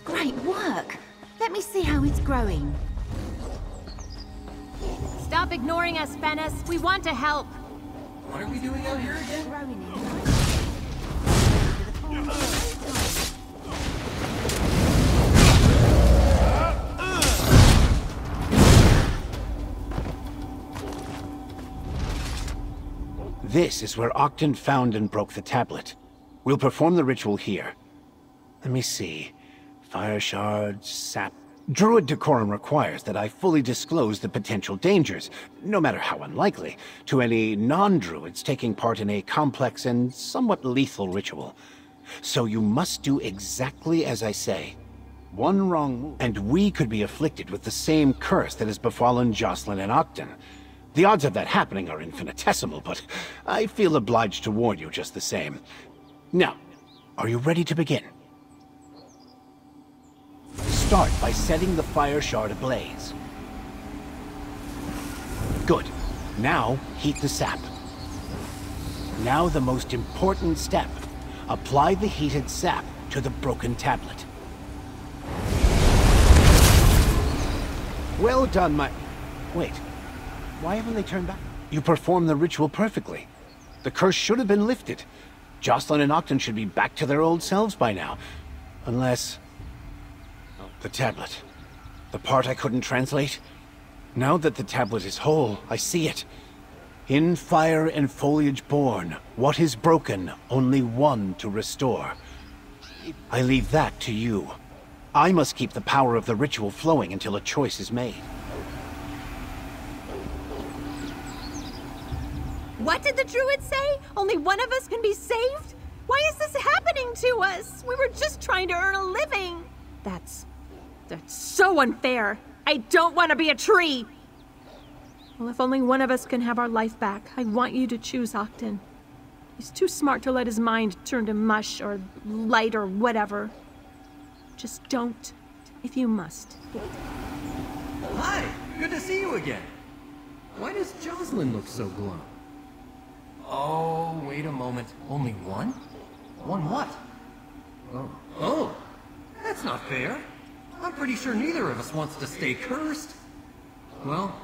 Great work! Let me see how it's growing. Stop ignoring us, Venice. We want to help. What are we doing out here again? Growing in. This is where Octan found and broke the tablet. We'll perform the ritual here. Let me see. Fire shards, sap, Druid decorum requires that I fully disclose the potential dangers, no matter how unlikely, to any non-druids taking part in a complex and somewhat lethal ritual. So you must do exactly as I say. One wrong move, and we could be afflicted with the same curse that has befallen Jocelyn and Octon. The odds of that happening are infinitesimal, but I feel obliged to warn you just the same. Now, are you ready to begin? Start by setting the fire shard ablaze. Good. Now, heat the sap. Now the most important step. Apply the heated sap to the broken tablet. Well done, my... Wait. Why haven't they turned back? You performed the ritual perfectly. The curse should have been lifted. Jocelyn and Octon should be back to their old selves by now. Unless... The tablet. The part I couldn't translate? Now that the tablet is whole, I see it. In fire and foliage born, what is broken, only one to restore. I leave that to you. I must keep the power of the ritual flowing until a choice is made. What did the druid say? Only one of us can be saved? Why is this happening to us? We were just trying to earn a living. That's so unfair. I don't want to be a tree. Well, if only one of us can have our life back, I want you to choose Octon. He's too smart to let his mind turn to mush or light or whatever. Just don't, if you must. Hi, good to see you again. Why does Jocelyn look so glum? Oh, wait a moment. Only one? One what? Oh, that's not fair. I'm pretty sure neither of us wants to stay cursed. Well,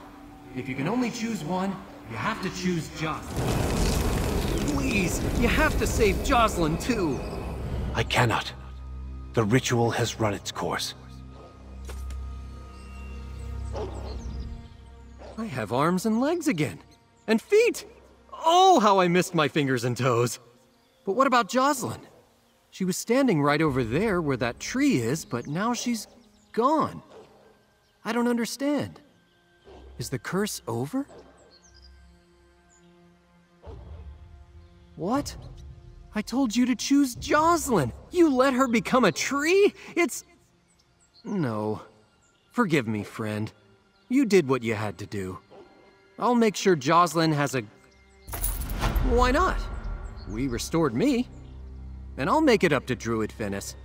if you can only choose one, you have to choose Jocelyn. Please, you have to save Jocelyn too. I cannot. The ritual has run its course. I have arms and legs again. And feet! Oh, how I missed my fingers and toes. But what about Jocelyn? She was standing right over there where that tree is, but now she's gone. I don't understand. Is the curse over? What? I told you to choose Jocelyn. You let her become a tree? It's... No. Forgive me, friend. You did what you had to do. I'll make sure Jocelyn has a... Why not? We restored me. And I'll make it up to Druid Finis.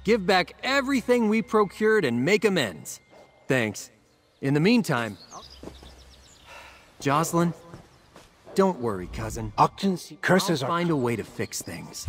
Give back everything we procured and make amends. Thanks. In the meantime... Jocelyn, don't worry, cousin. Octon's curses I'll find a way to fix things.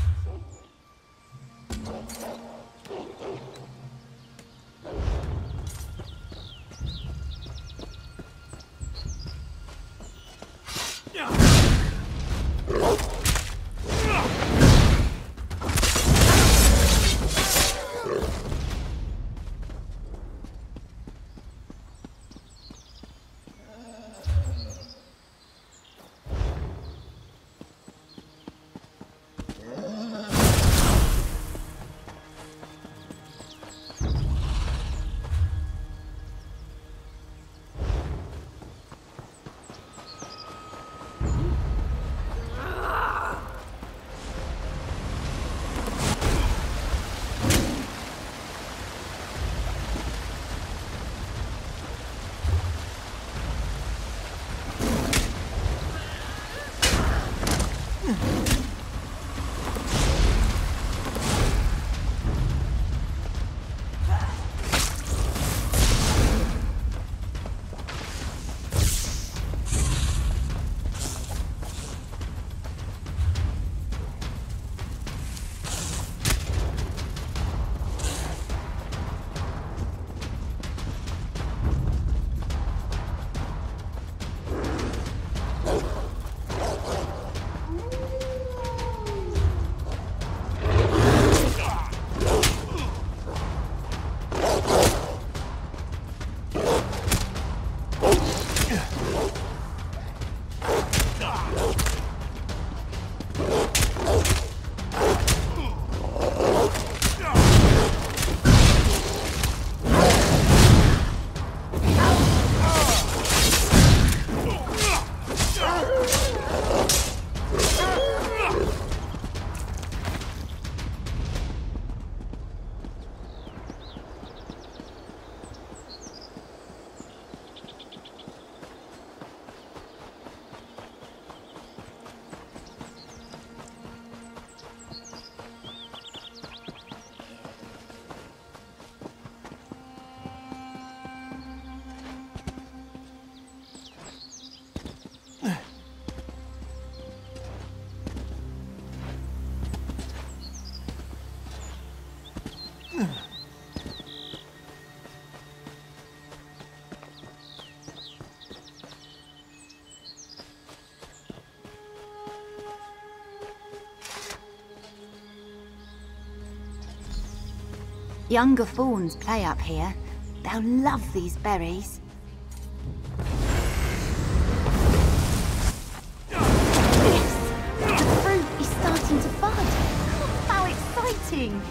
Younger fawns play up here. They'll love these berries. Yes! The fruit is starting to bud. How exciting!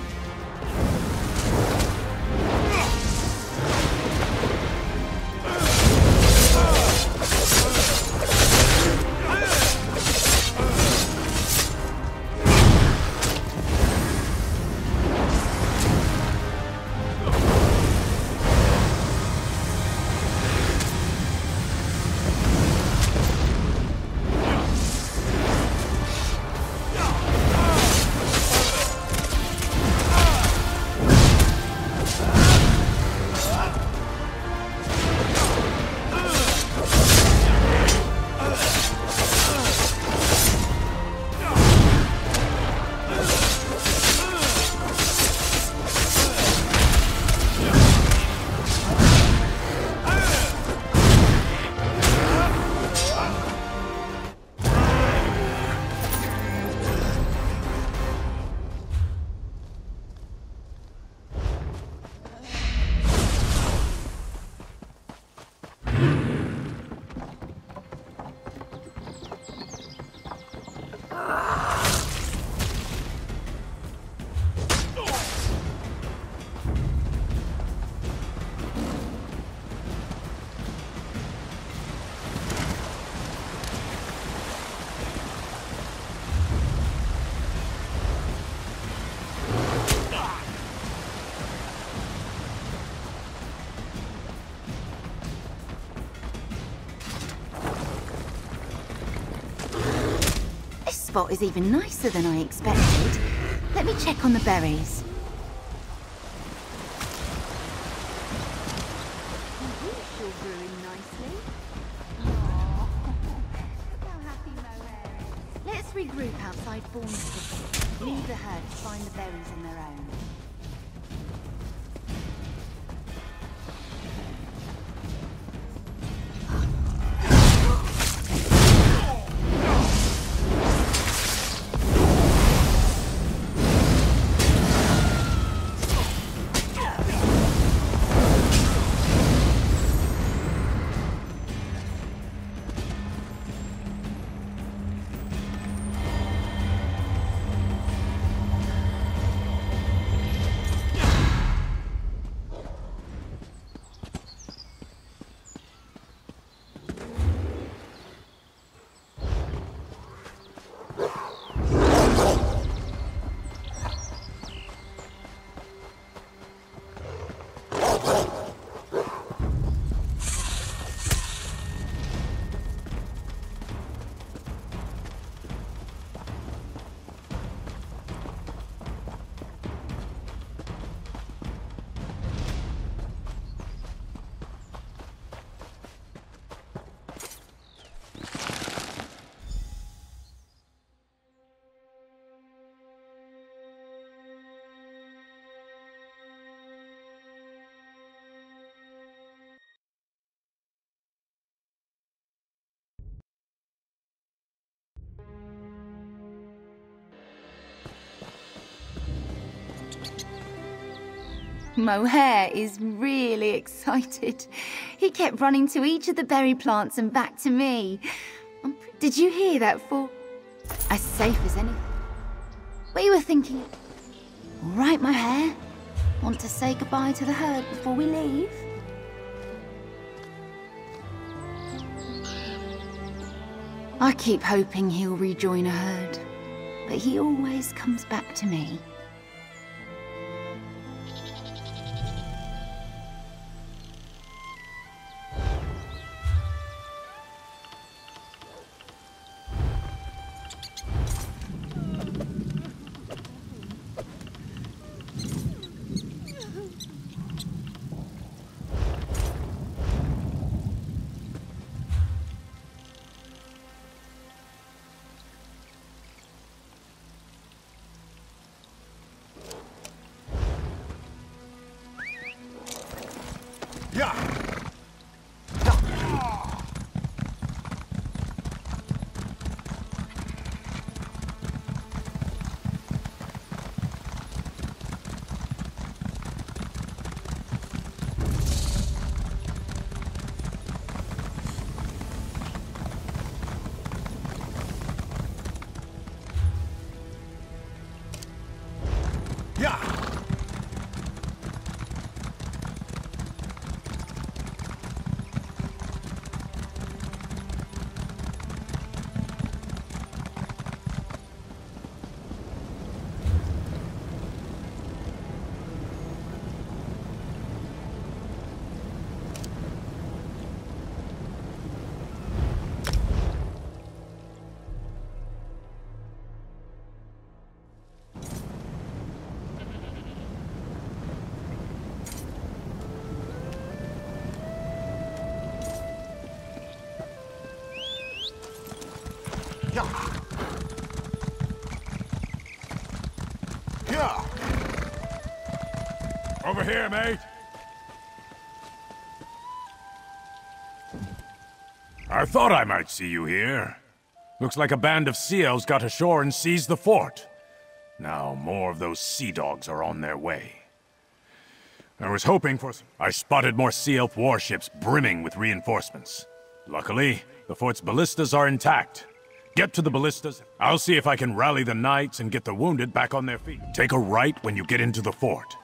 This spot is even nicer than I expected. Let me check on the berries. You're brewing nicely. Aww. Look how happy Mohair is. Let's regroup outside Fawn's City. Leave the herd to find the berries on their own. Mohair is really excited. He kept running to each of the berry plants and back to me. Did you hear that, Fawn? As safe as anything. We were thinking... All right, Mohair. Want to say goodbye to the herd before we leave? I keep hoping he'll rejoin a herd, but he always comes back to me. Yeah. Over here, mate. I thought I might see you here. Looks like a band of sea elves got ashore and seized the fort. Now more of those sea dogs are on their way. I was hoping for... I spotted more sea elf warships brimming with reinforcements. Luckily, the fort's ballistas are intact. Get to the ballistas. I'll see if I can rally the knights and get the wounded back on their feet. Take a right when you get into the fort.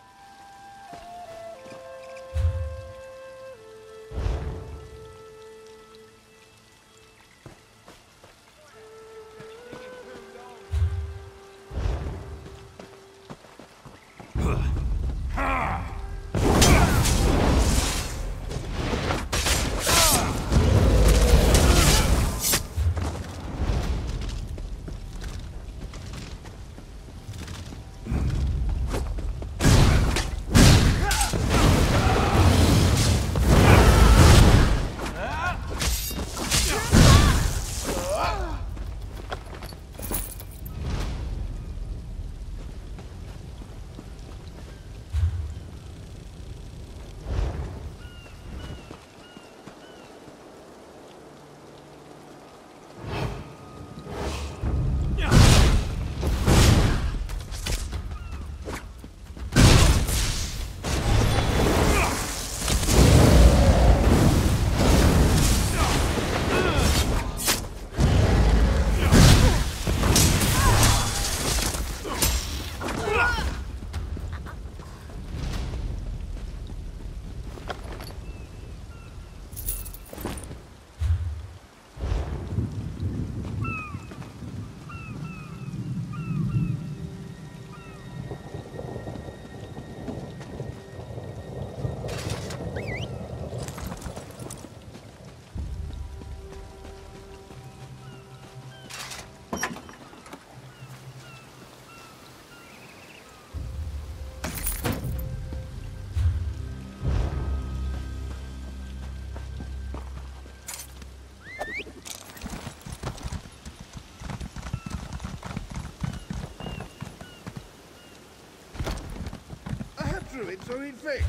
Druids who eat fish.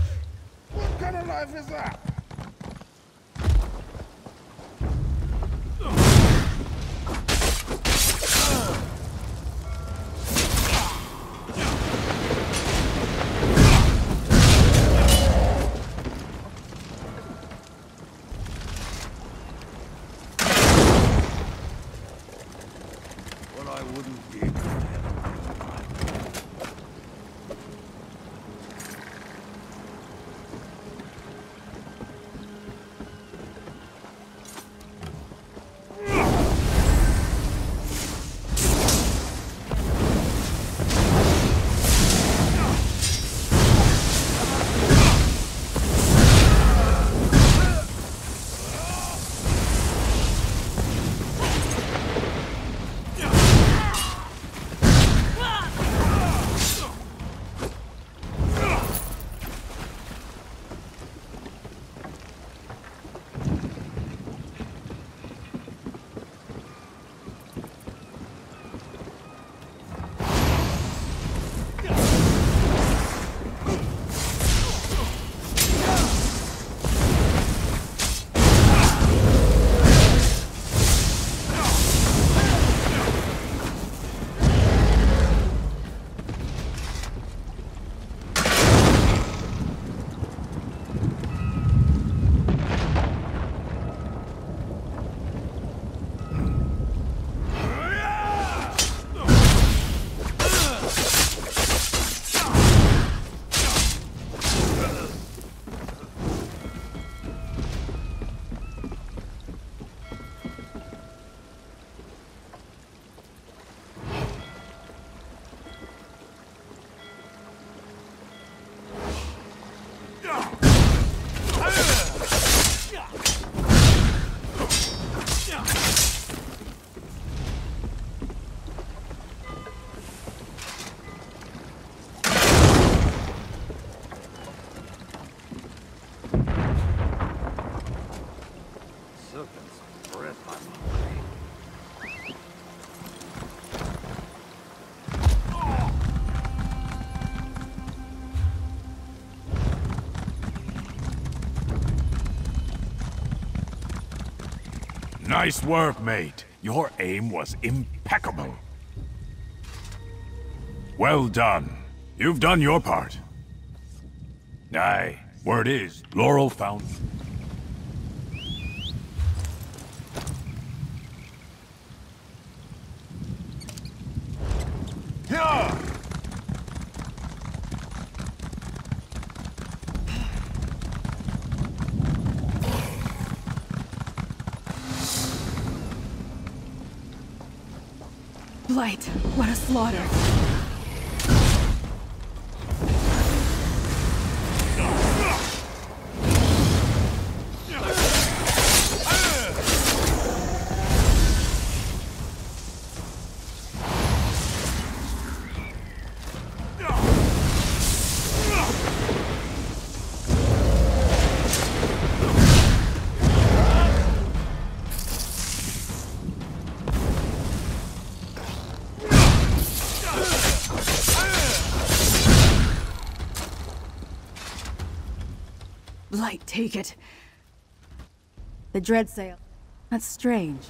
What kind of life is that? Well, I wouldn't be. Nice work, mate. Your aim was impeccable. Well done. You've done your part. Aye, word is, Laurel found... Yeah! Blight, what a slaughter. Blight, take it. The dread sail. That's strange.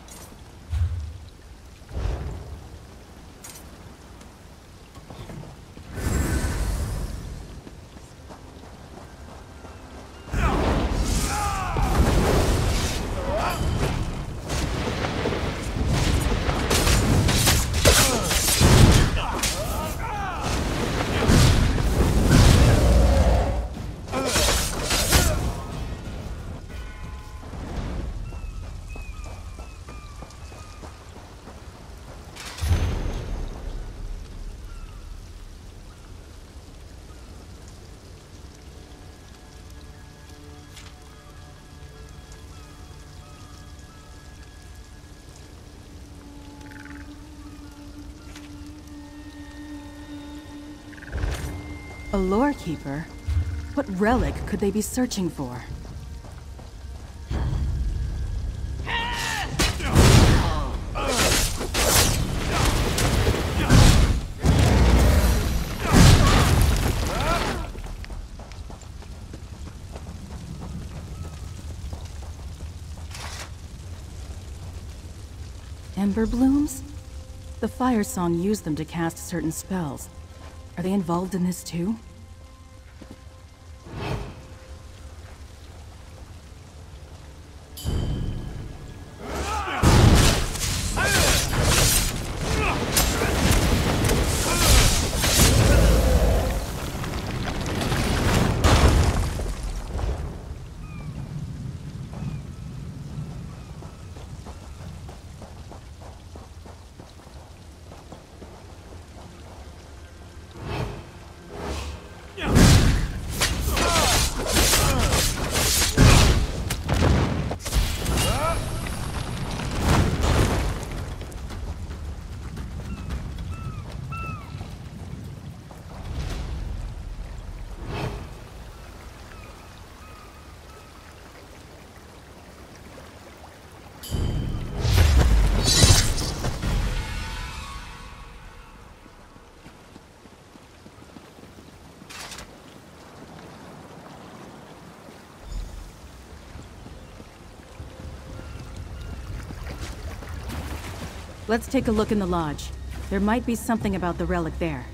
A lore keeper? What relic could they be searching for? Ember blooms? The Fire Song used them to cast certain spells. Are they involved in this too? Let's take a look in the lodge. There might be something about the relic there.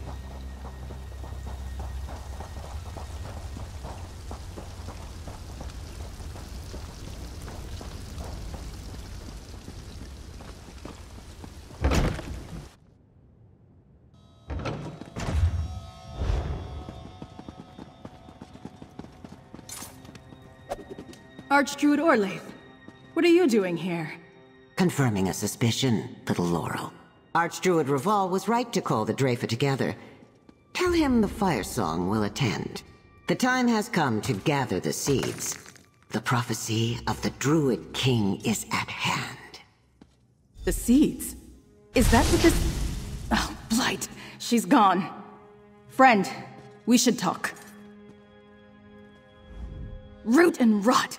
Archdruid Orlaith, what are you doing here? Confirming a suspicion, little Laurel. Archdruid Raval was right to call the Drafa together. Tell him the Fire Song will attend. The time has come to gather the seeds. The prophecy of the Druid King is at hand. The seeds? Is that what this... Oh, Blight. She's gone. Friend, we should talk. Root and rot!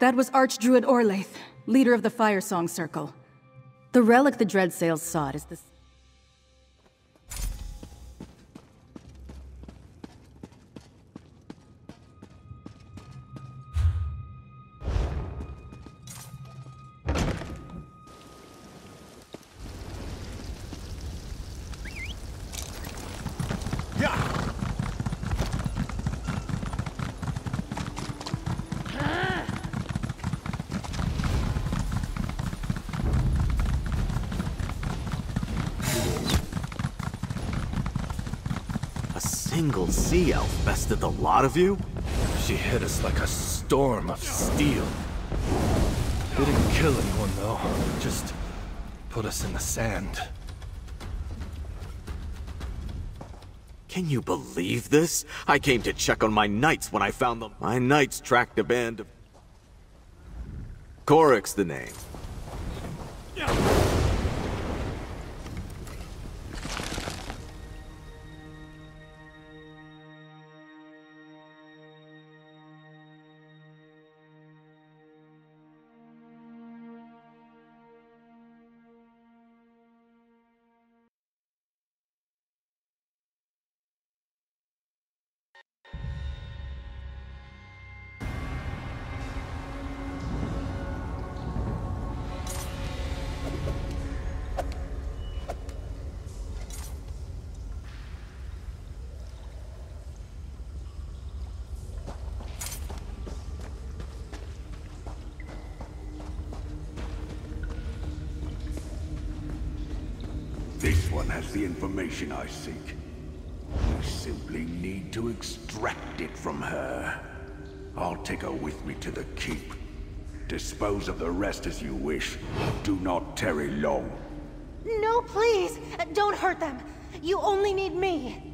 That was Archdruid Orlaith, leader of the Fire Song Circle. The relic the Dreadsails sought is this... single sea elf bested the lot of you? She hit us like a storm of steel. Didn't kill anyone, though. Just put us in the sand. Can you believe this? I came to check on my knights when I found them. My knights tracked a band of... Korik's the name. This one has the information I seek. We simply need to extract it from her. I'll take her with me to the keep. Dispose of the rest as you wish. Do not tarry long. No, please! Don't hurt them! You only need me!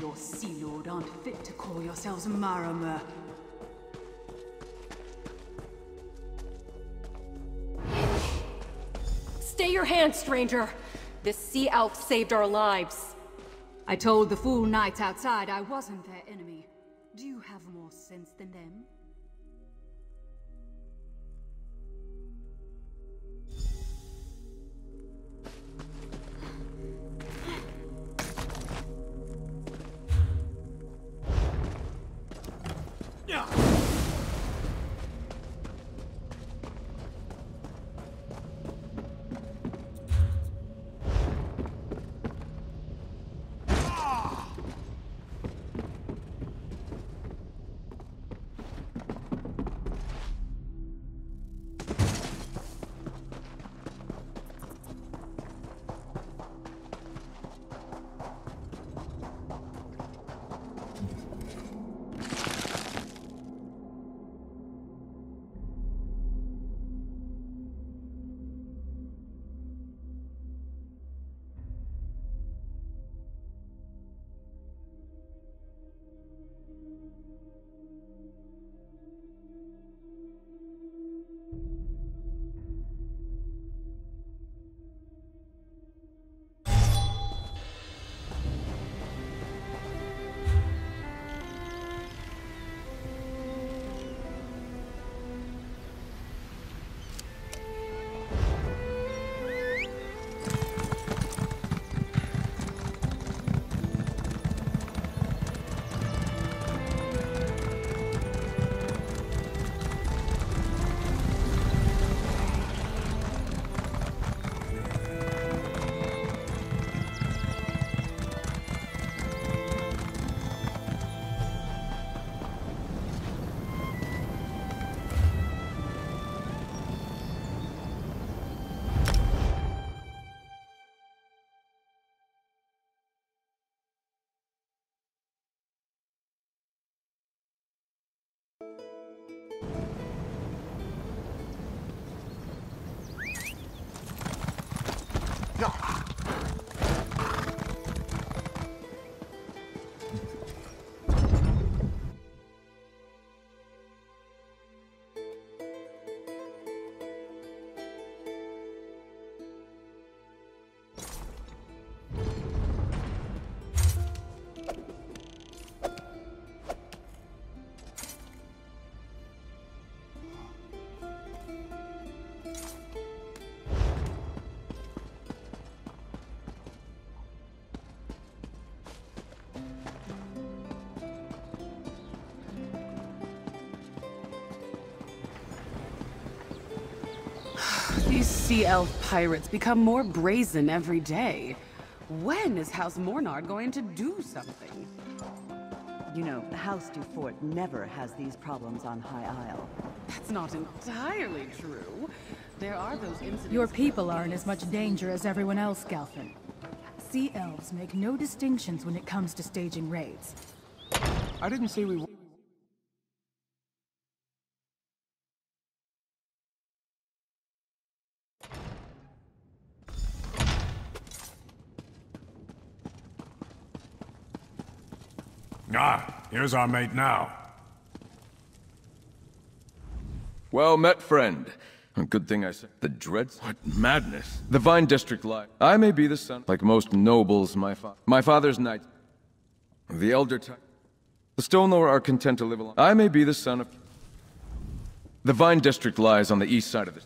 your Sea Lord aren't fit to call yourselves Marama. Stay your hand, stranger! This sea elf saved our lives. I told the fool knights outside I wasn't their enemy. Do you have more sense than them? These sea elf pirates become more brazen every day. When is House Mornard going to do something? You know, House Dufort never has these problems on High Isle. That's not entirely true. There are those incidents... Your people are in as much danger as everyone else, Galfin. Sea elves make no distinctions when it comes to staging raids. I didn't say we... Ah, here's our mate now. Well met, friend. Good thing I said. The dreads? What madness. The Vine District lies. I may be the son, like most nobles, my father's knight. The elder type. The Stonelore are content to live alone. I may be the son of... The Vine District lies on the east side of this.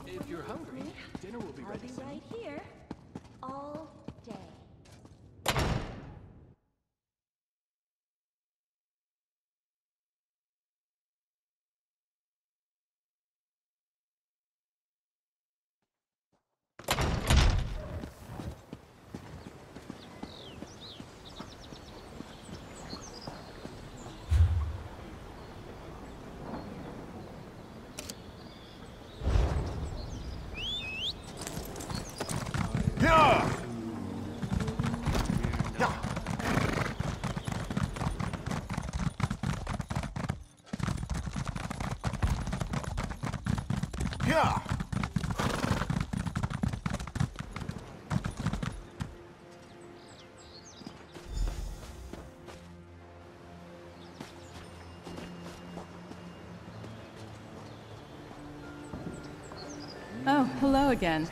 If you're hungry, dinner will be ready. I'll be right here. All day. Oh, hello again.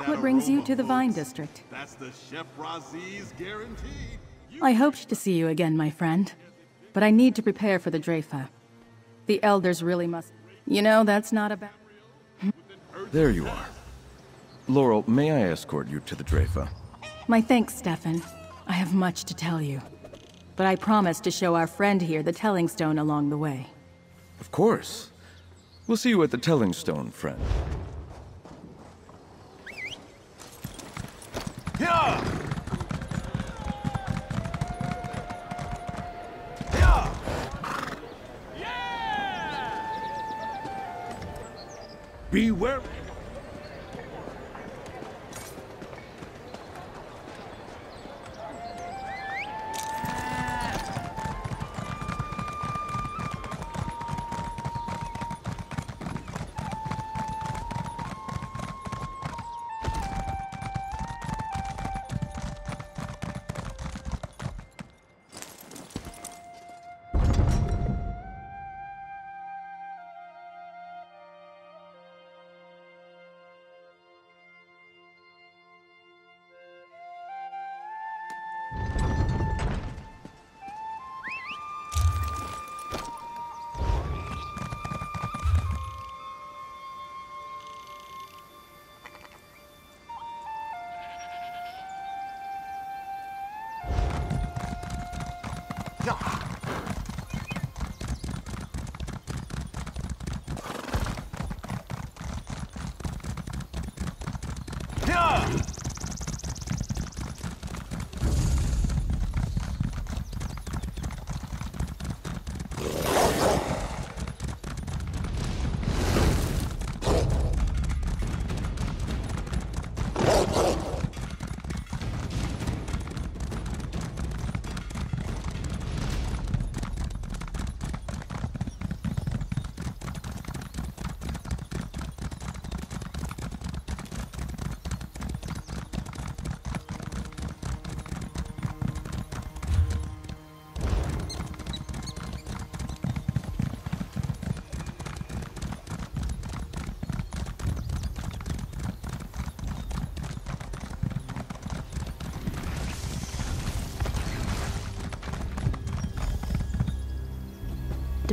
What brings you to the Vine District? That's the Chef Razi's guaranteed. I hoped to see you again, my friend. But I need to prepare for the Drafa. The elders really must... You know, that's not a bad... There you are. Laurel, may I escort you to the Drafa? My thanks, Stefan. I have much to tell you. But I promise to show our friend here the Telling Stone along the way. Of course. We'll see you at the Telling Stone, friend. Yeah! Beware.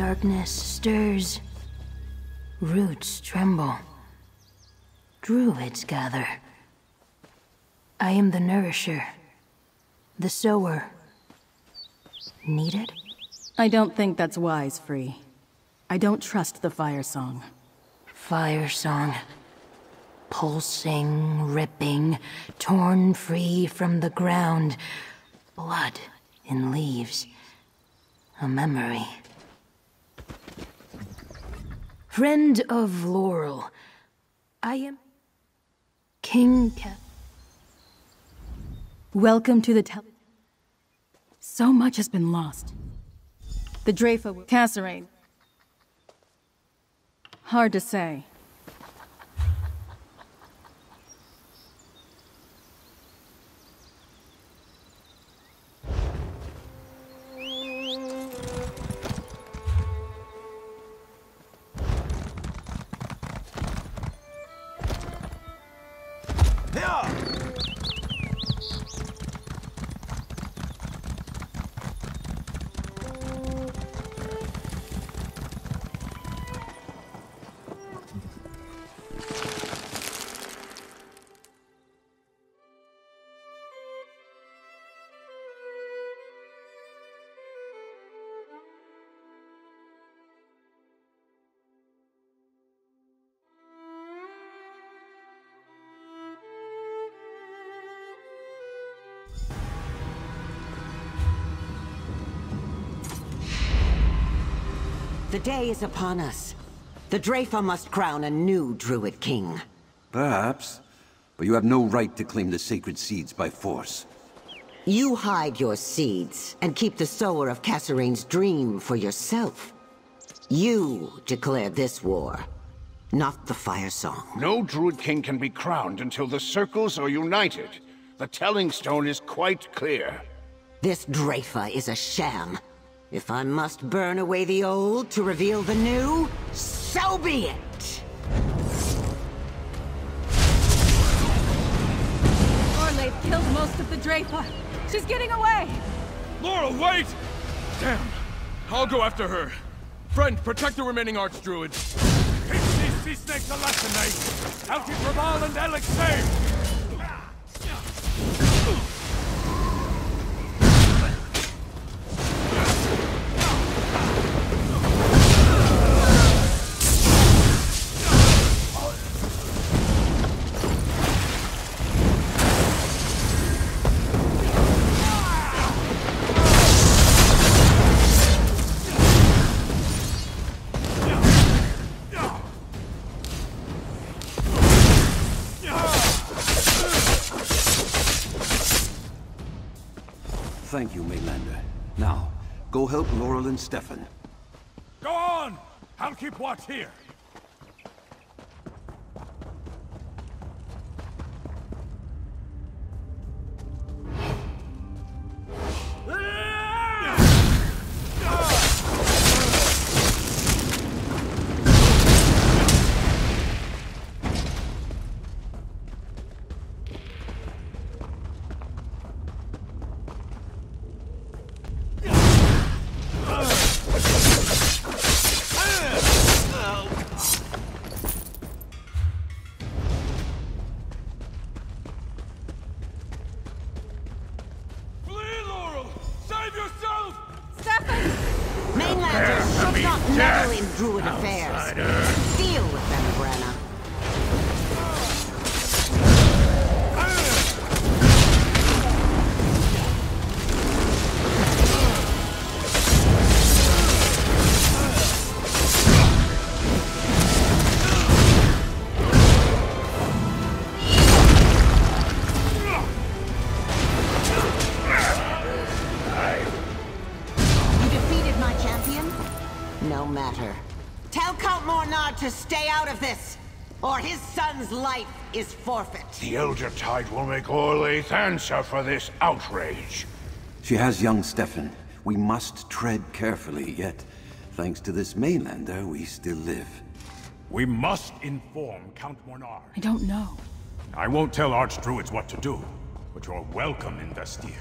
Darkness stirs. Roots tremble. Druids gather. I am the nourisher. The sower. Needed? I don't think that's wise, Free. I don't trust the fire song. Fire song. Pulsing, ripping, torn free from the ground. Blood in leaves. A memory. Friend of Laurel, I am King Welcome to the So much has been lost. The Drafa Kasserine. Hard to say. The day is upon us. The Drafa must crown a new Druid king. Perhaps, but you have no right to claim the sacred seeds by force. You hide your seeds and keep the sower of Kasserine's dream for yourself. You declare this war, not the fire song. No Druid king can be crowned until the circles are united. The Telling Stone is quite clear. This Drafa is a sham. If I must burn away the old to reveal the new, so be it! killed most of the Draper. She's getting away! Laurel, wait! Damn. I'll go after her. Friend, protect the remaining Archdruids. Teach these sea snakes a lesson, eh? I'll keep Raval and Alex safe! Thank you, Mainlander. Now, go help Laurel and Stefan. Go on! I'll keep watch here. Meddle in Druid affairs. Deal with them, Brenna. No matter. Tell Count Mornard to stay out of this, or his son's life is forfeit. The Elder Tide will make Orlaith answer for this outrage. She has young Stefan. We must tread carefully, yet, thanks to this Mainlander, we still live. We must inform Count Mornard. I don't know. I won't tell Archdruids what to do, but you're welcome in Vestir.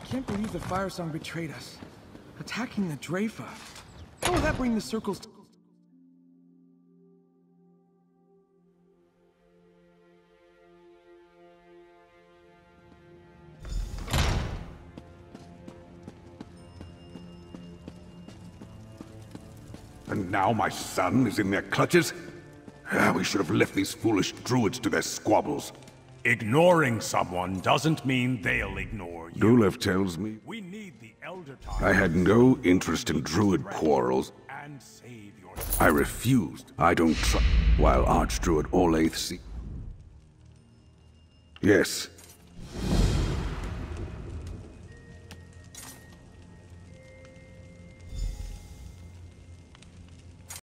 I can't believe the Fire Song betrayed us. Attacking the Drafa. How will that bring the circles to... And now my son is in their clutches? We should have left these foolish druids to their squabbles. Ignoring someone doesn't mean they'll ignore you. Dulev tells me We need the Elder Tide. I had no interest in druid quarrels. And save your... I refused. I don't trust. While Archdruid Orlaith Yes,